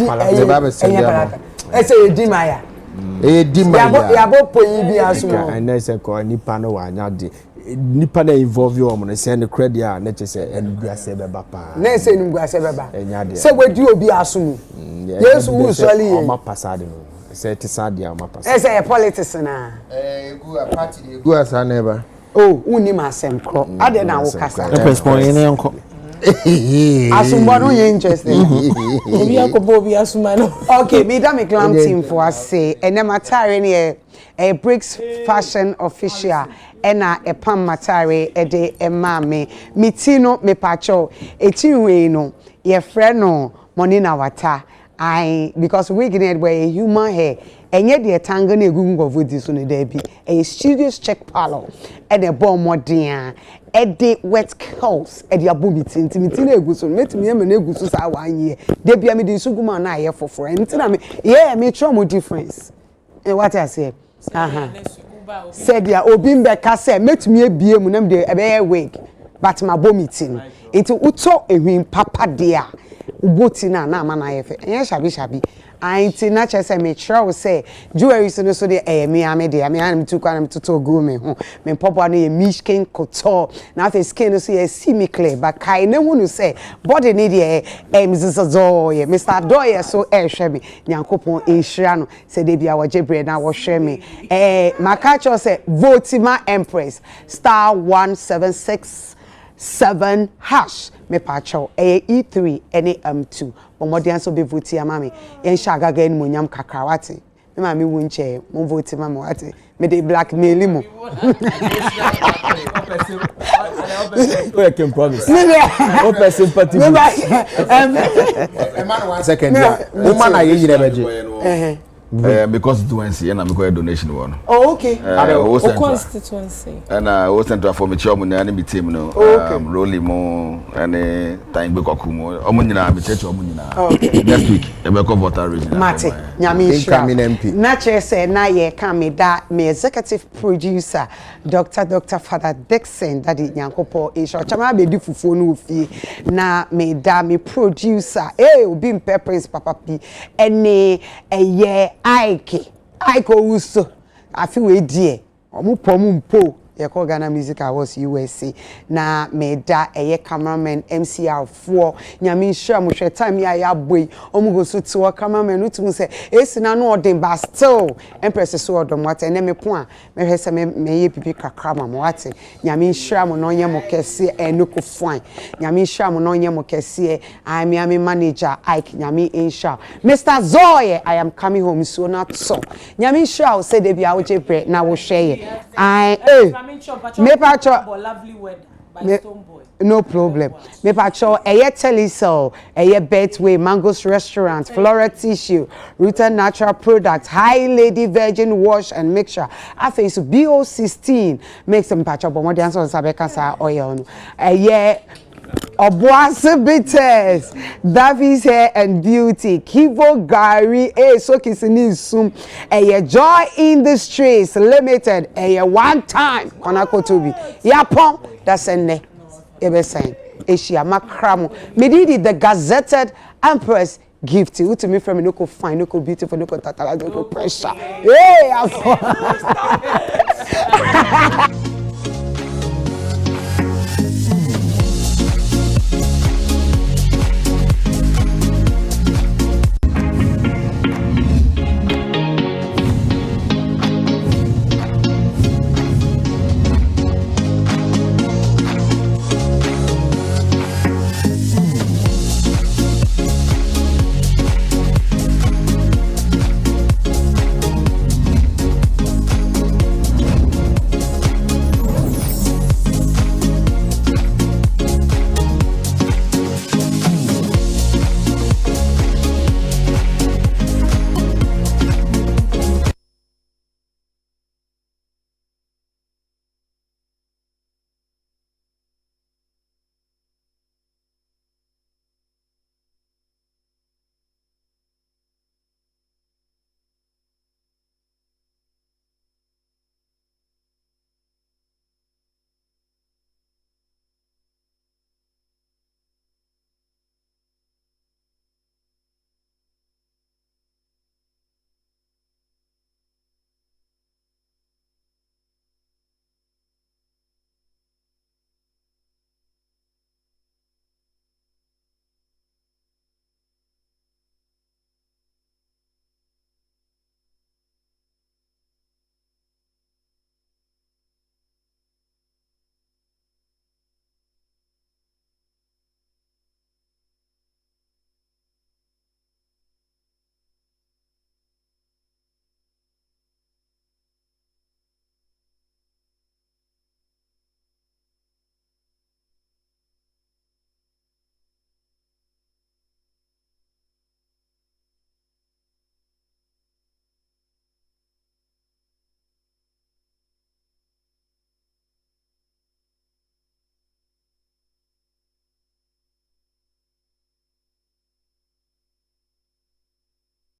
edi maya. Edi maya. Ya bo poyi bi asumo. And na say ko nipa no wa nya de. Nipa na involve you on say the credit ya na che say enduase beba pa. Na say enduase beba. Enya de. Say wedi obi asumu. Yes who soli ye. Oma pasade no. Say ti sadia oma pasade. Say politics na. Egu a party dey go as neighbor. Oh, uni ma sem kro. Ade na wo kasa. Empress point ene enko. Asumba no you interested. Obi akobo obi asuma no. Okay, me da me clan team for say ene matare ne a Bricks Fashion Official ena epam matare ede emame mitino me pacho etiwe no ye friend no money na wata I because we get where a human hair enye de tanga na egungun of this so ne there be a serious check parlor and a bomb modern ede wet curls ede abobi tintimiti na eguso metimi e me na eguso sa 1 year de bia me de suguma na ye foforo enti na me yeah me try mo difference what I say said ya obi mbeka say metumi ebie mu nam de ebe wig but my bomitin it uto ehwin papa dia uboti na ama na yefe enye shabi ainti na chese me try say jewelry so de me ame de me am tu kwa am to go me ho me popo na ye mishkin couture na fe skin so ye see me clear but kai ne hu no say body need ye mzizo ye Mr. Doye so hwe me nyankopon enhira no say de bia wo jebre na wo hwe me maka cho say vote ma Empress *1767# me pacho E3 any M2 omodian so be vote ya mami yen shagaga ni monyam kakra wate me mami wunche mo vote mama wate me dey blackmail mo we can promise open sympathy one second woman aye nyire beje because constituency and I'm going to donation one. Oh, okay. Constituency. And I center for me chum na me team no. Rolly mo and time be kokumo. Omunina me church omunina. Next week e be ko voter region. Mate, nyame shira. MP. Na che say na ye ka me da me executive producer Dr. Father Dixon daddy Nyankopo Isha. Chama be di fufuo no ofie. Na me da me producer obi mpe Prince Papa P. Ene eye Ike uso afi we die omu mpo ye call Ghana Music Awards USA na me da eye cameraman MCR4 nyame hwa mo hwe time ya boy omu go so to cameraman no tum say esina no odin ba still Empress so odom wate na me po a me hwe se me ye pipi kakra ma mo wate nyame hwa mo no nye mo kese enuko fine nyame hwa mo no nye mo kese I am manager Ike nyame insha Mr. Zoye I am coming home so not so nyame hwa say de bia wo jebre na wo hwe ye me pacho lovely word by Stone Boy. No problem. Me pacho eye Telisol, eye Betway, Mango's Restaurant, Flora Tissue, Rooted Natural Products, High Lady Virgin Wash and Mixture. Afa so BO16 make some pacho but mo dey answer sabeka sa oil no. Eye Obuasi Bitters, Davies Hair and Beauty, Kivo Gary, so kisini sum, Joy Industries Limited, one time, Konako Tobi, Yapon, that's a ne, ebe sign, Asia Makramo, Medidi the gazetted Empress Gifty, who to me from no fine, no beautiful, no tatala, no pressure. Yeah,